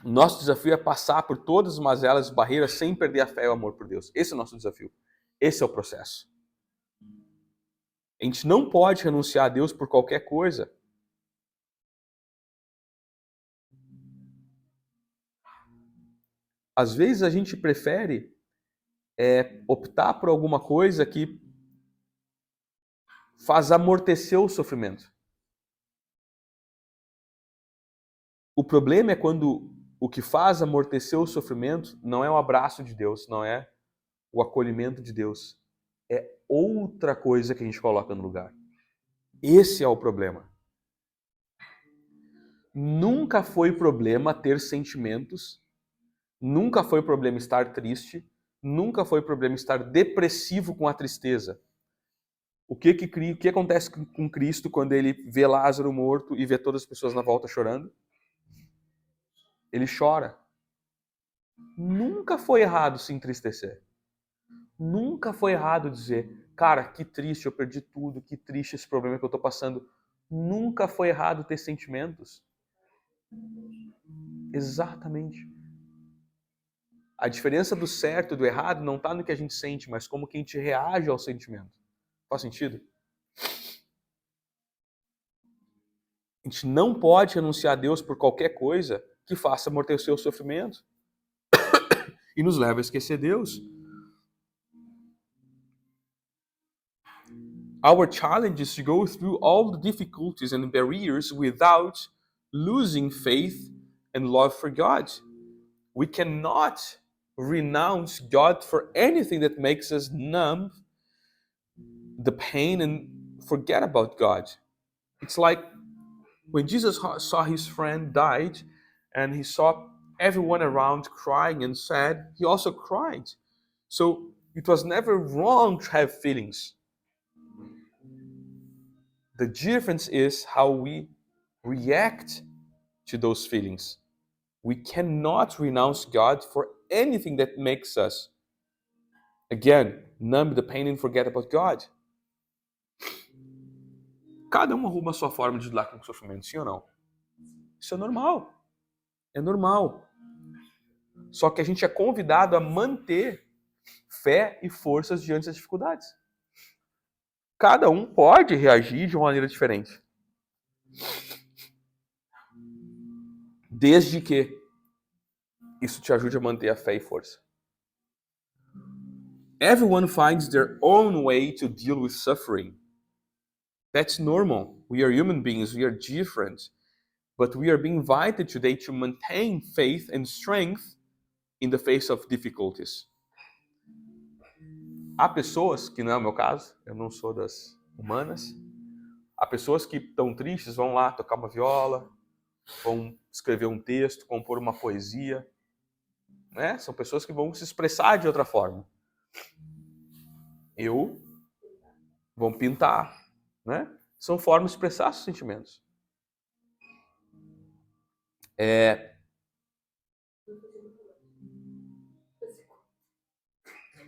Nosso desafio é passar por todas as mazelas e barreiras sem perder a fé e o amor por Deus. Esse é o nosso desafio. Esse é o processo. A gente não pode renunciar a Deus por qualquer coisa. Às vezes a gente prefere optar por alguma coisa que faz amortecer o sofrimento. O problema é quando o que faz amortecer o sofrimento não é o abraço de Deus, não é o acolhimento de Deus. É outra coisa que a gente coloca no lugar. Esse é o problema. Nunca foi problema ter sentimentos, nunca foi problema estar triste, nunca foi problema estar depressivo com a tristeza. O que acontece com Cristo quando ele vê Lázaro morto e vê todas as pessoas na volta chorando? Ele chora. Nunca foi errado se entristecer. Nunca foi errado dizer, cara, que triste, eu perdi tudo, que triste esse problema que eu tô passando. Nunca foi errado ter sentimentos. Exatamente. A diferença do certo e do errado não está no que a gente sente, mas como que a gente reage ao sentimento. Faz sentido? A gente não pode renunciar a Deus por qualquer coisa que faça amortecer o sofrimento e nos leve a esquecer Deus. Our challenge is to go through all the difficulties and barriers without losing faith and love for God. We cannot renounce God for anything that makes us numb the pain and forget about God. It's like when Jesus saw his friend died and he saw everyone around crying and sad, he also cried. So it was never wrong to have feelings. The difference is how we react to those feelings. We cannot renounce God for anything that makes us, again, numb the pain and forget about God. Cada um arruma a sua forma de lidar com o sofrimento, sim ou não? Isso é normal. É normal. Só que a gente é convidado a manter fé e forças diante das dificuldades. Cada um pode reagir de uma maneira diferente. Desde que isso te ajude a manter a fé e força. Everyone finds their own way to deal with suffering. That's normal. We are human beings. We are different. But we are being invited today to maintain faith and strength in the face of difficulties. Há pessoas, que não é o meu caso, eu não sou das humanas, há pessoas que estão tristes, vão lá tocar uma viola, vão escrever um texto, compor uma poesia, né? São pessoas que vão se expressar de outra forma. Vão pintar, né? São formas de expressar seus sentimentos.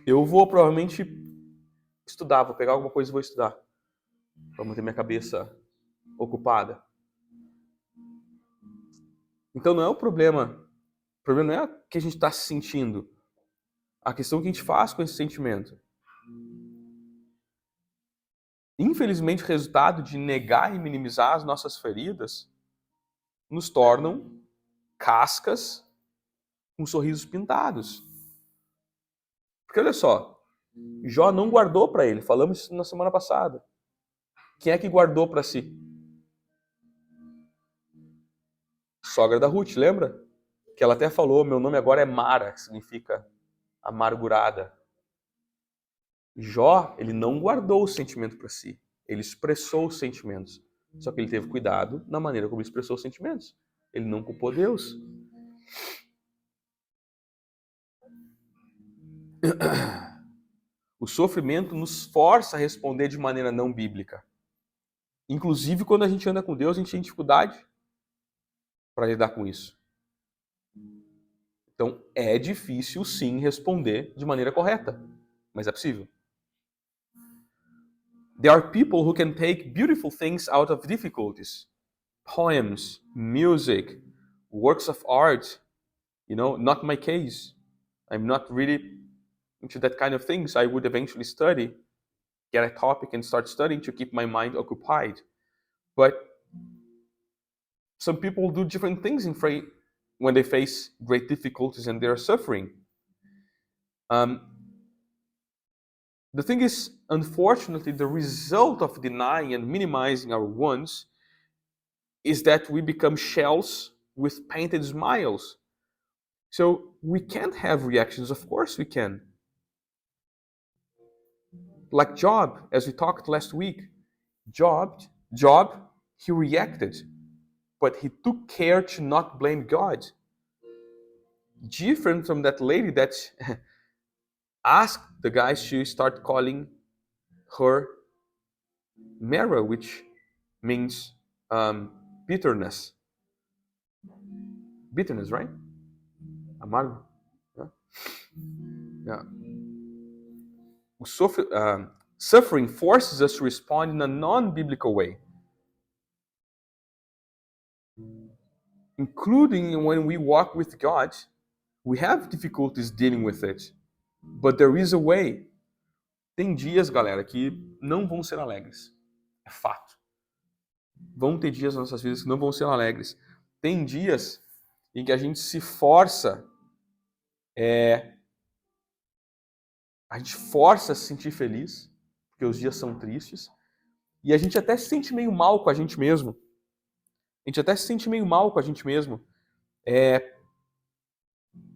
Eu vou provavelmente estudar, vou pegar alguma coisa e vou estudar, para manter minha cabeça ocupada. Então não é o problema. O problema não é o que a gente está se sentindo. A questão é o que a gente faz com esse sentimento. Infelizmente, o resultado de negar e minimizar as nossas feridas nos tornam cascas com sorrisos pintados. Porque olha só, Jó não guardou para ele. Falamos isso na semana passada. Quem é que guardou para si? sogra da Ruth, lembra? Que ela até falou, meu nome agora é Mara, que significa amargurada. Jó, ele não guardou o sentimento para si. Ele expressou os sentimentos. Só que ele teve cuidado na maneira como ele expressou os sentimentos. Ele não culpou Deus. O sofrimento nos força a responder de maneira não bíblica. Inclusive, quando a gente anda com Deus, a gente tem dificuldade para lidar com isso. Então, é difícil, sim, responder de maneira correta. Mas é possível. There are people who can take beautiful things out of difficulties. Poems, music, works of art. Not my case. I'm not really into that kind of things. I would eventually study, get a topic and start studying to keep my mind occupied. But some people do different things when they face great difficulties and they're suffering. The thing is, unfortunately, the result of denying and minimizing our wants is that we become shells with painted smiles. So we can't have reactions. Of course we can. Like Job, as we talked last week. Job, he reacted, but he took care to not blame God. Different from that lady that asked the guys to start calling her Mara, which means bitterness. Bitterness, right? Amargo. Yeah. Suffering forces us to respond in a non-biblical way, including when we walk with God. We have difficulties dealing with it, but there is a way. Tem dias, galera, que não vão ser alegres. É fato. Vão ter dias nas nossas vidas que não vão ser alegres. Tem dias em que a gente se força a gente força a se sentir feliz, porque os dias são tristes, e a gente até se sente meio mal com a gente mesmo.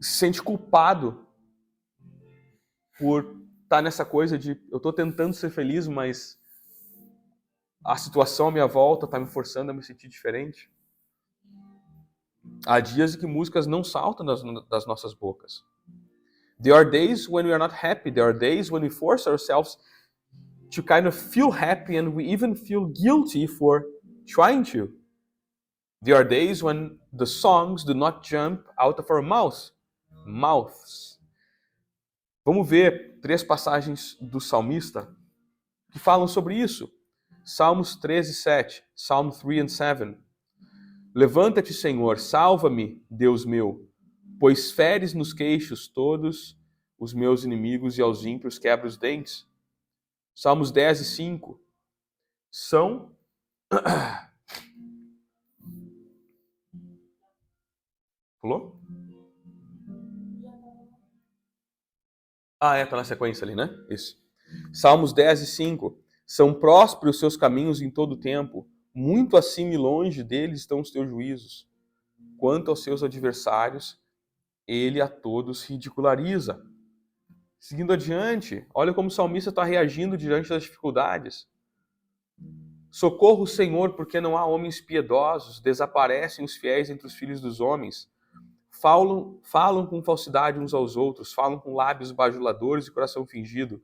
Se sente culpado por estar nessa coisa de eu estou tentando ser feliz, mas a situação à minha volta está me forçando a me sentir diferente. Há dias em que músicas não saltam das nossas bocas. There are days when we are not happy. There are days when we force ourselves to kind of feel happy and we even feel guilty for trying to. There are days when the songs do not jump out of our mouths. Vamos ver 3 passagens do salmista que falam sobre isso. Salmos 13, 7. Psalm 3 and 7. Levanta-te, Senhor, salva-me, Deus meu, pois feres nos queixos todos os meus inimigos e aos ímpios quebra os dentes. Salmos 10 e 5. São... Pulou? Tá na sequência ali, né? Isso. Salmos 10 e 5. São prósperos os seus caminhos em todo o tempo. Muito acima e longe deles estão os teus juízos. Quanto aos seus adversários, ele a todos ridiculariza. Seguindo adiante, olha como o salmista está reagindo diante das dificuldades. Socorro o Senhor, porque não há homens piedosos, desaparecem os fiéis entre os filhos dos homens. Falam com falsidade uns aos outros, falam com lábios bajuladores e coração fingido.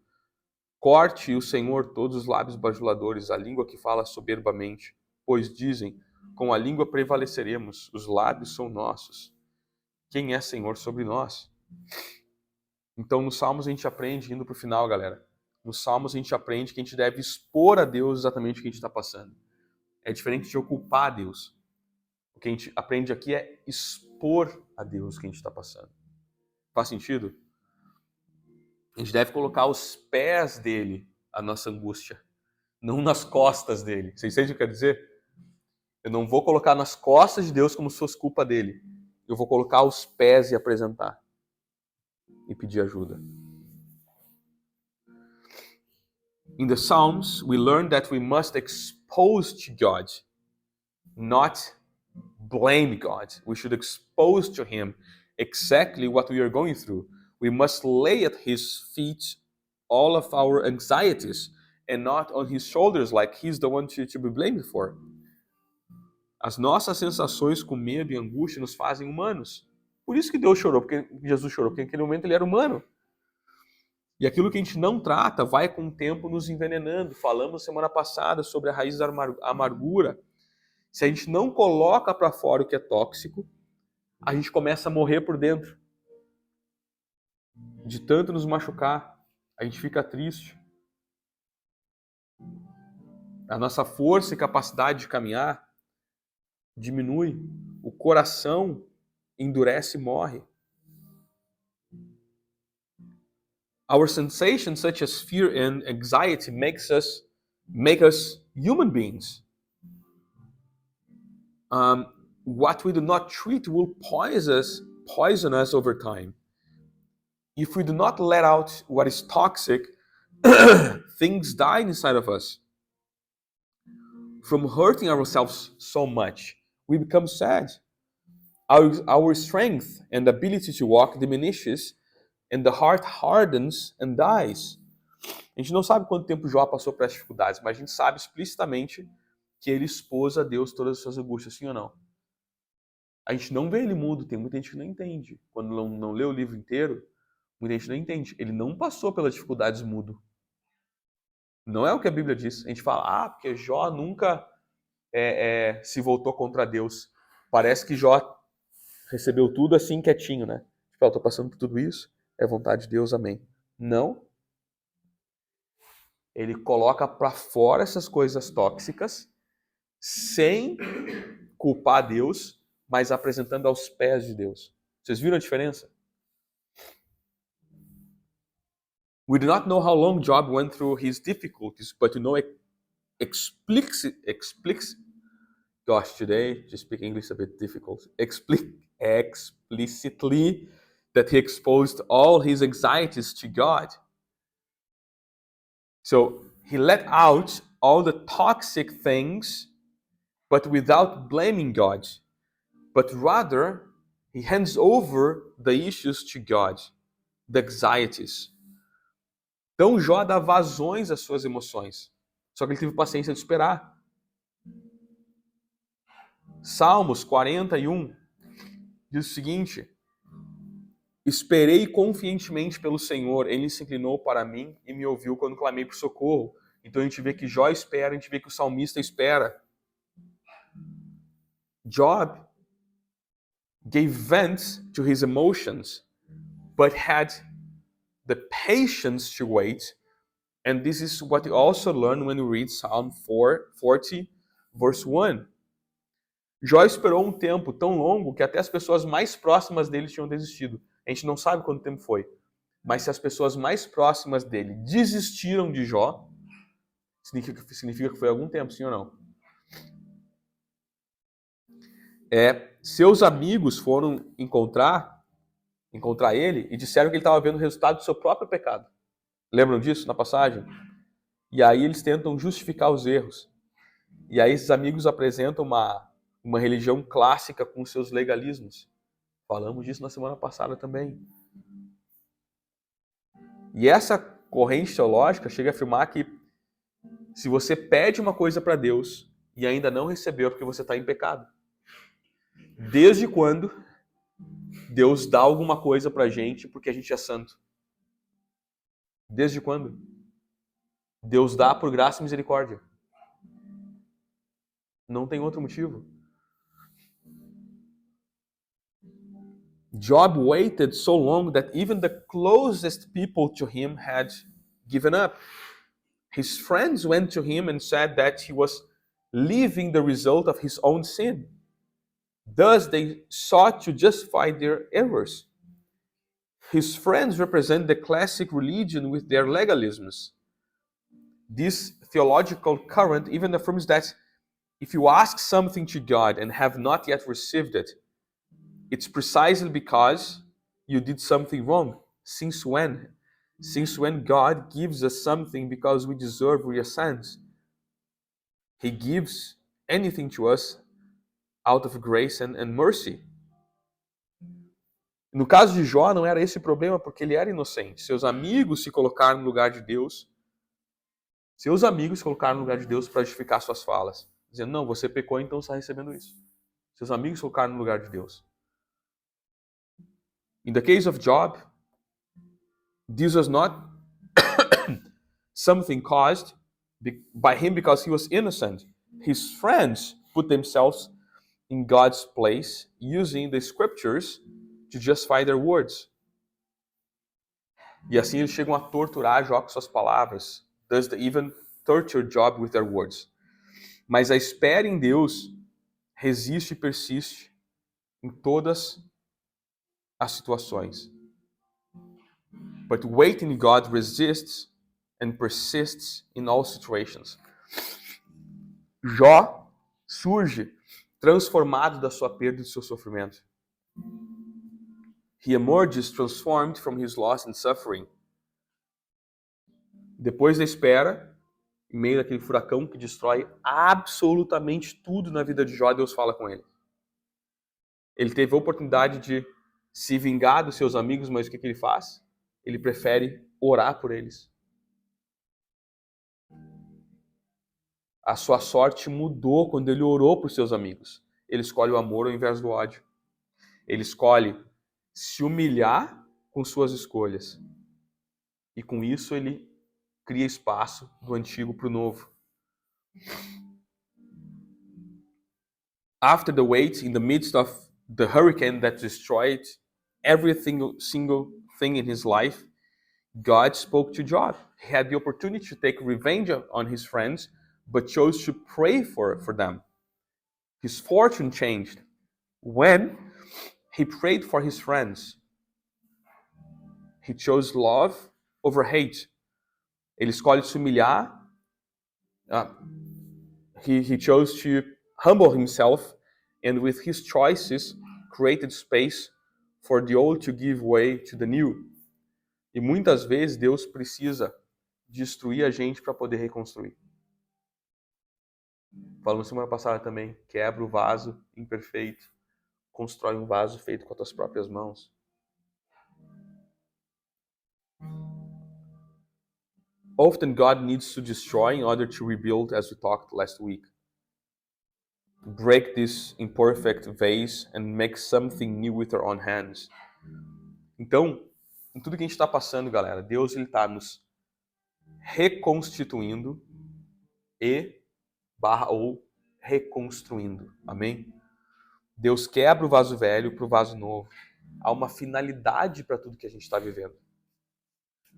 Corte o Senhor todos os lábios bajuladores, a língua que fala soberbamente. Pois dizem, com a língua prevaleceremos, os lábios são nossos. Quem é Senhor sobre nós? Então, nos Salmos a gente aprende, indo para o final, galera, nos Salmos a gente aprende que a gente deve expor a Deus exatamente o que a gente está passando. É diferente de ocupar a Deus. O que a gente aprende aqui é expor a Deus o que a gente está passando. Faz sentido? A gente deve colocar aos pés dele a nossa angústia, não nas costas dele. Vocês entendem o que eu quero dizer? Eu não vou colocar nas costas de Deus como se fosse culpa dele. Eu vou colocar aos pés e apresentar. E pedir ajuda. In the Psalms, we learn that we must expose to God, not blame God. We should expose to Him exactly what we are going through. We must lay at His feet all of our anxieties and not on His shoulders, like He's the one to be blamed for. As nossas sensações com medo e angústia nos fazem humanos. Por isso que Deus chorou, porque Jesus chorou, porque naquele momento ele era humano. E aquilo que a gente não trata vai com o tempo nos envenenando. Falamos semana passada sobre a raiz da amargura. Se a gente não coloca para fora o que é tóxico, a gente começa a morrer por dentro. De tanto nos machucar, a gente fica triste. A nossa força e capacidade de caminhar diminui. O coração endurece e morre. Our sensations such as fear and anxiety make us human beings. What we do not treat will poison us over time. If we do not let out what is toxic, things die inside of us. From hurting ourselves so much, we become sad. Our strength and ability to walk diminishes, and the heart hardens and dies. A gente não sabe quanto tempo Jó passou por essas dificuldades, mas a gente sabe explicitamente que ele expôs a Deus todas as suas angústias, sim ou não? A gente não vê ele mudo, tem muita gente que não entende. Quando não lê o livro inteiro, muita gente não entende. Ele não passou pelas dificuldades mudo. Não é o que a Bíblia diz. A gente fala, porque Jó nunca se voltou contra Deus. Parece que Jó recebeu tudo assim quietinho, né? Tipo, eu tô passando por tudo isso, é vontade de Deus, amém. Não. Ele coloca para fora essas coisas tóxicas, sem culpar Deus, mas apresentando aos pés de Deus. Vocês viram a diferença? We do not know how long Job went through his difficulties, but we know gosh, today, to speak English is a bit difficult. Explicitly that he exposed all his anxieties to God. So he let out all the toxic things, but without blaming God. But rather, he hands over the issues to God, the anxieties. Então Jó dá vazões às suas emoções. Só que ele teve paciência de esperar. Salmos 41 diz o seguinte: esperei confiantemente pelo Senhor, Ele se inclinou para mim e me ouviu quando clamei por socorro. Então a gente vê que Jó espera, a gente vê que o salmista espera. Job gave vent to his emotions, but had the patience to wait. And this is what you also learn when you read Psalm 40, verse 1. Jó esperou um tempo tão longo que até as pessoas mais próximas dele tinham desistido. A gente não sabe quanto tempo foi. Mas se as pessoas mais próximas dele desistiram de Jó, significa que foi algum tempo, sim ou não? Seus amigos foram encontrar ele e disseram que ele estava vendo o resultado do seu próprio pecado. Lembram disso na passagem? E aí eles tentam justificar os erros. E aí esses amigos apresentam uma religião clássica com seus legalismos. Falamos disso na semana passada também. E essa corrente teológica chega a afirmar que se você pede uma coisa para Deus e ainda não recebeu, é porque você está em pecado. Desde quando Deus dá alguma coisa para a gente porque a gente é santo? Desde quando? Deus dá por graça e misericórdia. Não tem outro motivo. Job waited so long that even the closest people to him had given up. His friends went to him and said that he was living the result of his own sin. Thus, they sought to justify their errors. His friends represent the classic religion with their legalisms. This theological current even affirms that if you ask something to God and have not yet received it, it's precisely because you did something wrong. Since when? Since when God gives us something because we deserve or we are sins? He gives anything to us out of grace and mercy. No caso de Jó, não era esse o problema, porque ele era inocente. Seus amigos se colocaram no lugar de Deus. Seus amigos se colocaram no lugar de Deus para justificar suas falas. Dizendo, não, você pecou, então está recebendo isso. Seus amigos se colocaram no lugar de Deus. In the case of Job, this was not something caused by him because he was innocent. His friends put themselves in God's place using the scriptures to justify their words. E assim eles chegam a torturar Jó com suas palavras. Thus they even torture Job with their words. Mas a espera em Deus resiste e persiste em todas as situações. But waiting in God resists and persists in all situations. Jó surge transformado da sua perda e do seu sofrimento. He emerges transformed from his loss and suffering. Depois da espera, em meio daquele furacão que destrói absolutamente tudo na vida de Jó, Deus fala com ele. Ele teve a oportunidade de se vingar dos seus amigos, mas o que ele faz? Ele prefere orar por eles. A sua sorte mudou quando ele orou por seus amigos. Ele escolhe o amor ao invés do ódio. Ele escolhe se humilhar com suas escolhas. E com isso ele cria espaço do antigo para o novo. After the wait, in the midst of the hurricane that destroyed every single thing in his life, God spoke to Job. He had the opportunity to take revenge on his friends, but chose to pray for them. His fortune changed when he prayed for his friends. He chose love over hate. Ele escolhe se humilhar. He chose to humble himself, and with his choices created space for the old to give way to the new. E muitas vezes Deus precisa destruir a gente para poder reconstruir. Falamos semana passada também, quebra o vaso imperfeito, constrói um vaso feito com as tuas próprias mãos. Often God needs to destroy in order to rebuild, as we talked last week. Break this imperfect vase and make something new with our own hands. Então, em tudo que a gente está passando, galera, Deus está nos reconstituindo ou reconstruindo. Amém? Deus quebra o vaso velho para o vaso novo. Há uma finalidade para tudo que a gente está vivendo.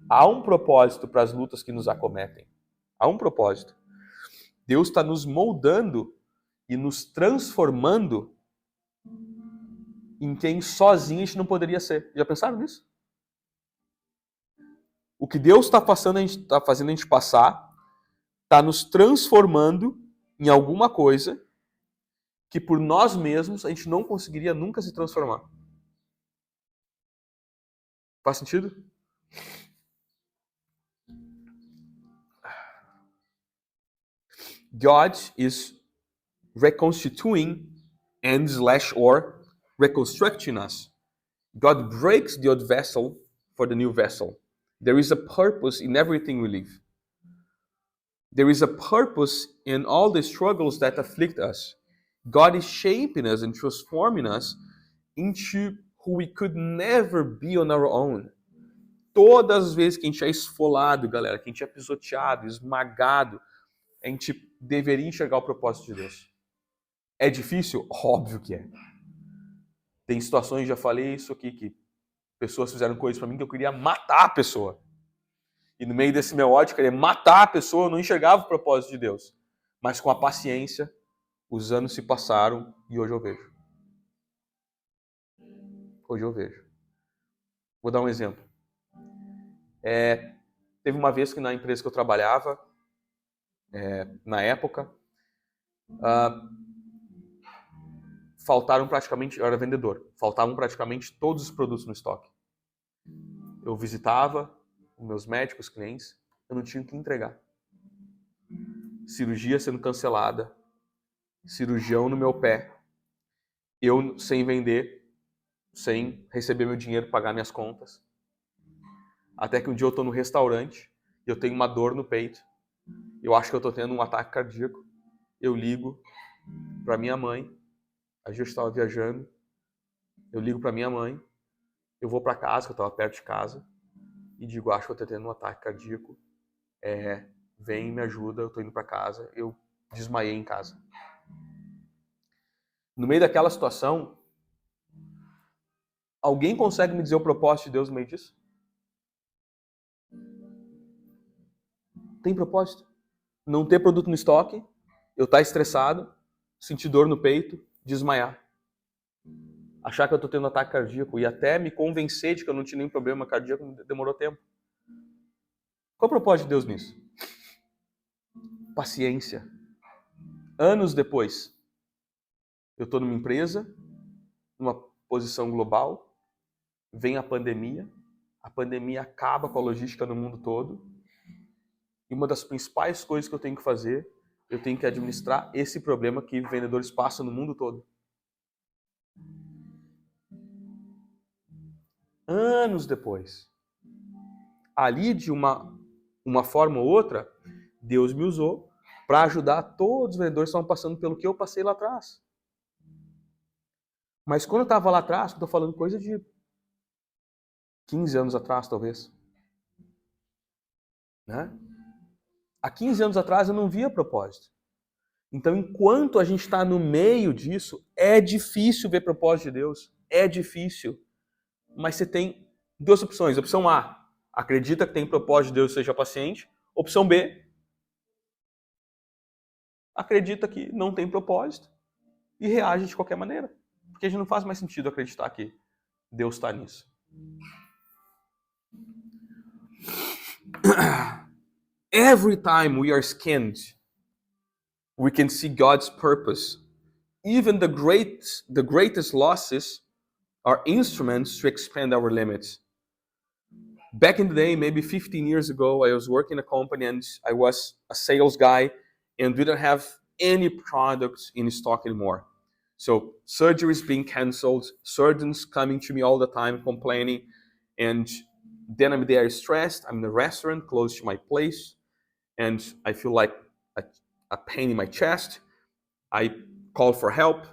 Há um propósito para as lutas que nos acometem. Há um propósito. Deus está nos moldando e nos transformando em quem sozinho a gente não poderia ser. Já pensaram nisso? O que Deus está fazendo a gente passar, está nos transformando em alguma coisa que por nós mesmos a gente não conseguiria nunca se transformar. Faz sentido? God is reconstituting or reconstructing us. God breaks the old vessel for the new vessel. There is a purpose in everything we live. There is a purpose in all the struggles that afflict us. God is shaping us and transforming us into who we could never be on our own. Todas as vezes que a gente é esfolado, galera, que a gente é pisoteado, esmagado, a gente deveria enxergar o propósito de Deus. É difícil? Óbvio que é. Tem situações, já falei isso aqui, que pessoas fizeram coisas para mim que eu queria matar a pessoa. E no meio desse meu ódio, eu queria matar a pessoa, eu não enxergava o propósito de Deus. Mas com a paciência, os anos se passaram e hoje eu vejo. Hoje eu vejo. Vou dar um exemplo. Teve uma vez que na empresa que eu trabalhava, na época, faltaram praticamente, eu era vendedor, faltavam praticamente todos os produtos no estoque. Eu visitava os meus médicos, clientes, eu não tinha o que entregar. Cirurgia sendo cancelada, cirurgião no meu pé, eu sem vender, sem receber meu dinheiro, pagar minhas contas. Até que um dia eu estou no restaurante e eu tenho uma dor no peito. Eu acho que eu estou tendo um ataque cardíaco. Eu ligo para minha mãe. A gente estava viajando. Eu ligo para minha mãe. Eu vou para casa, que eu estava perto de casa. E digo, acho que eu estou tendo um ataque cardíaco. Vem, me ajuda, eu estou indo para casa. Eu desmaiei em casa. No meio daquela situação, alguém consegue me dizer o propósito de Deus no meio disso? Tem propósito? Não ter produto no estoque, eu estar estressado, sentir dor no peito, desmaiar. Achar que eu estou tendo um ataque cardíaco e até me convencer de que eu não tinha nenhum problema cardíaco demorou tempo. Qual é o propósito de Deus nisso? Paciência. Anos depois, eu estou numa empresa, numa posição global, vem a pandemia acaba com a logística no mundo todo, e uma das principais coisas que eu tenho que fazer, eu tenho que administrar esse problema que vendedores passam no mundo todo. Anos depois, ali de uma forma ou outra, Deus me usou para ajudar todos os vendedores que estavam passando pelo que eu passei lá atrás. Mas quando eu estava lá atrás, eu estou falando coisa de 15 anos atrás, talvez. Né? Há 15 anos atrás eu não via propósito. Então, enquanto a gente está no meio disso, é difícil ver propósito de Deus. É difícil. Mas você tem duas opções. Opção A, acredita que tem propósito de Deus e seja paciente. Opção B, acredita que não tem propósito e reage de qualquer maneira. Porque a gente não faz mais sentido acreditar que Deus está nisso. Every time we are skinned, we can see God's purpose. Even the greatest losses are instruments to expand our limits. Back in the day, maybe 15 years ago, I was working in a company and I was a sales guy and we didn't have any products in stock anymore. So surgeries being canceled, surgeons coming to me all the time complaining, and then I'm there stressed. I'm in a restaurant close to my place and I feel like a pain in my chest. I call for help.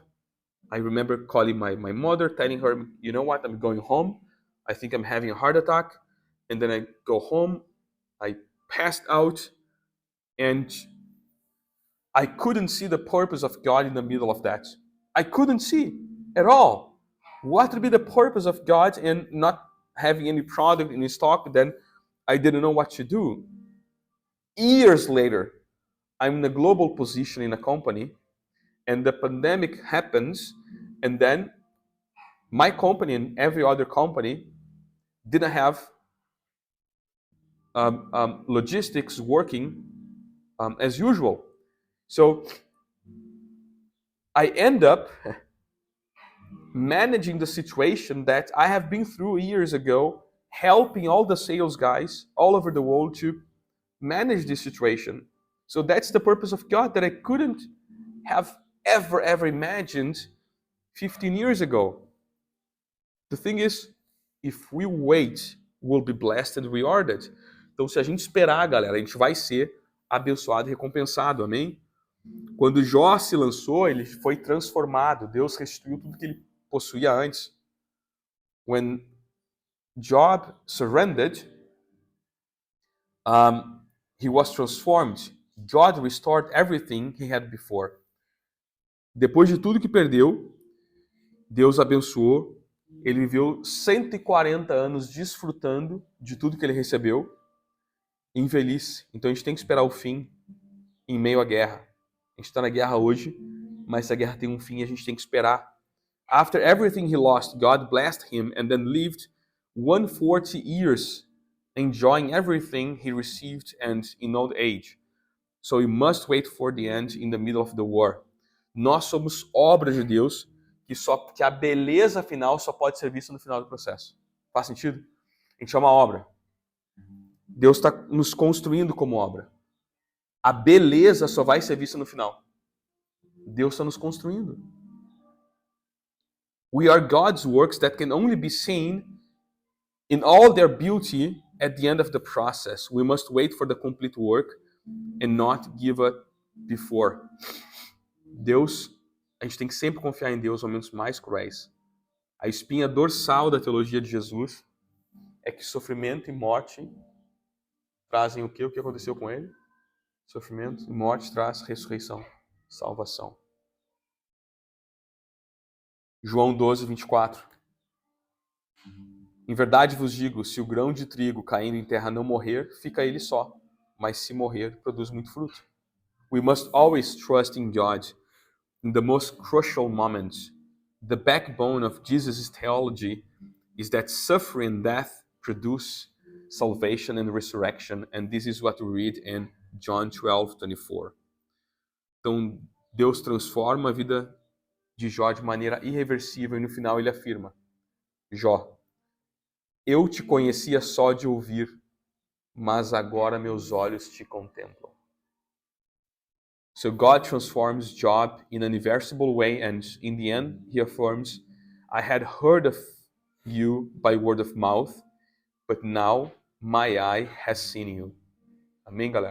I remember calling my mother, telling her, you know what, I'm going home. I think I'm having a heart attack. And then I go home, I passed out, and I couldn't see the purpose of God in the middle of that. I couldn't see at all. What would be the purpose of God in not having any product in stock? Then I didn't know what to do. Years later, I'm in a global position in a company, and the pandemic happens, and then my company and every other company didn't have logistics working as usual. So I end up managing the situation that I have been through years ago, helping all the sales guys all over the world to manage this situation. So that's the purpose of God that I couldn't have ever imagined 15 years ago. The thing is, if we wait, we'll be blessed and rewarded. Então, se a gente esperar, galera, a gente vai ser abençoado e recompensado, amém? Quando Jó se lançou, ele foi transformado. Deus restituiu tudo que ele possuía antes. When Job surrendered, he was transformed. God restored everything he had before. Depois de tudo que perdeu, Deus abençoou. Ele viveu 140 anos desfrutando de tudo que ele recebeu em velhice. Então a gente tem que esperar o fim em meio à guerra. A gente está na guerra hoje, mas se a guerra tem um fim, a gente tem que esperar. After everything he lost, God blessed him and then lived 140 years enjoying everything he received and in old age. So you must wait for the end in the middle of the war. Nós somos obras de Deus que a beleza final só pode ser vista no final do processo. Faz sentido? A gente é uma obra. Deus está nos construindo como obra. A beleza só vai ser vista no final. Deus está nos construindo. We are God's works that can only be seen in all their beauty at the end of the process. We must wait for the complete work and not give up before. Deus, a gente tem que sempre confiar em Deus nos momentos mais cruéis. A espinha dorsal da teologia de Jesus é que sofrimento e morte trazem o quê? O que aconteceu com ele? Sofrimento e morte traz ressurreição, salvação. João 12, 24. Em verdade vos digo, se o grão de trigo caindo em terra não morrer, fica ele só, mas se morrer, produz muito fruto. We must always trust in God in the most crucial moments. The backbone of Jesus' theology is that suffering and death produce salvation and resurrection, and this is what we read in John 12, 24. Então, Deus transforma a vida de Jó de maneira irreversível e no final ele afirma: Jó, eu te conhecia só de ouvir, mas agora meus olhos te contemplam. So God transforms Job in an irreversible way, and in the end he affirms, I had heard of you by word of mouth, but now my eye has seen you. Amém, galera?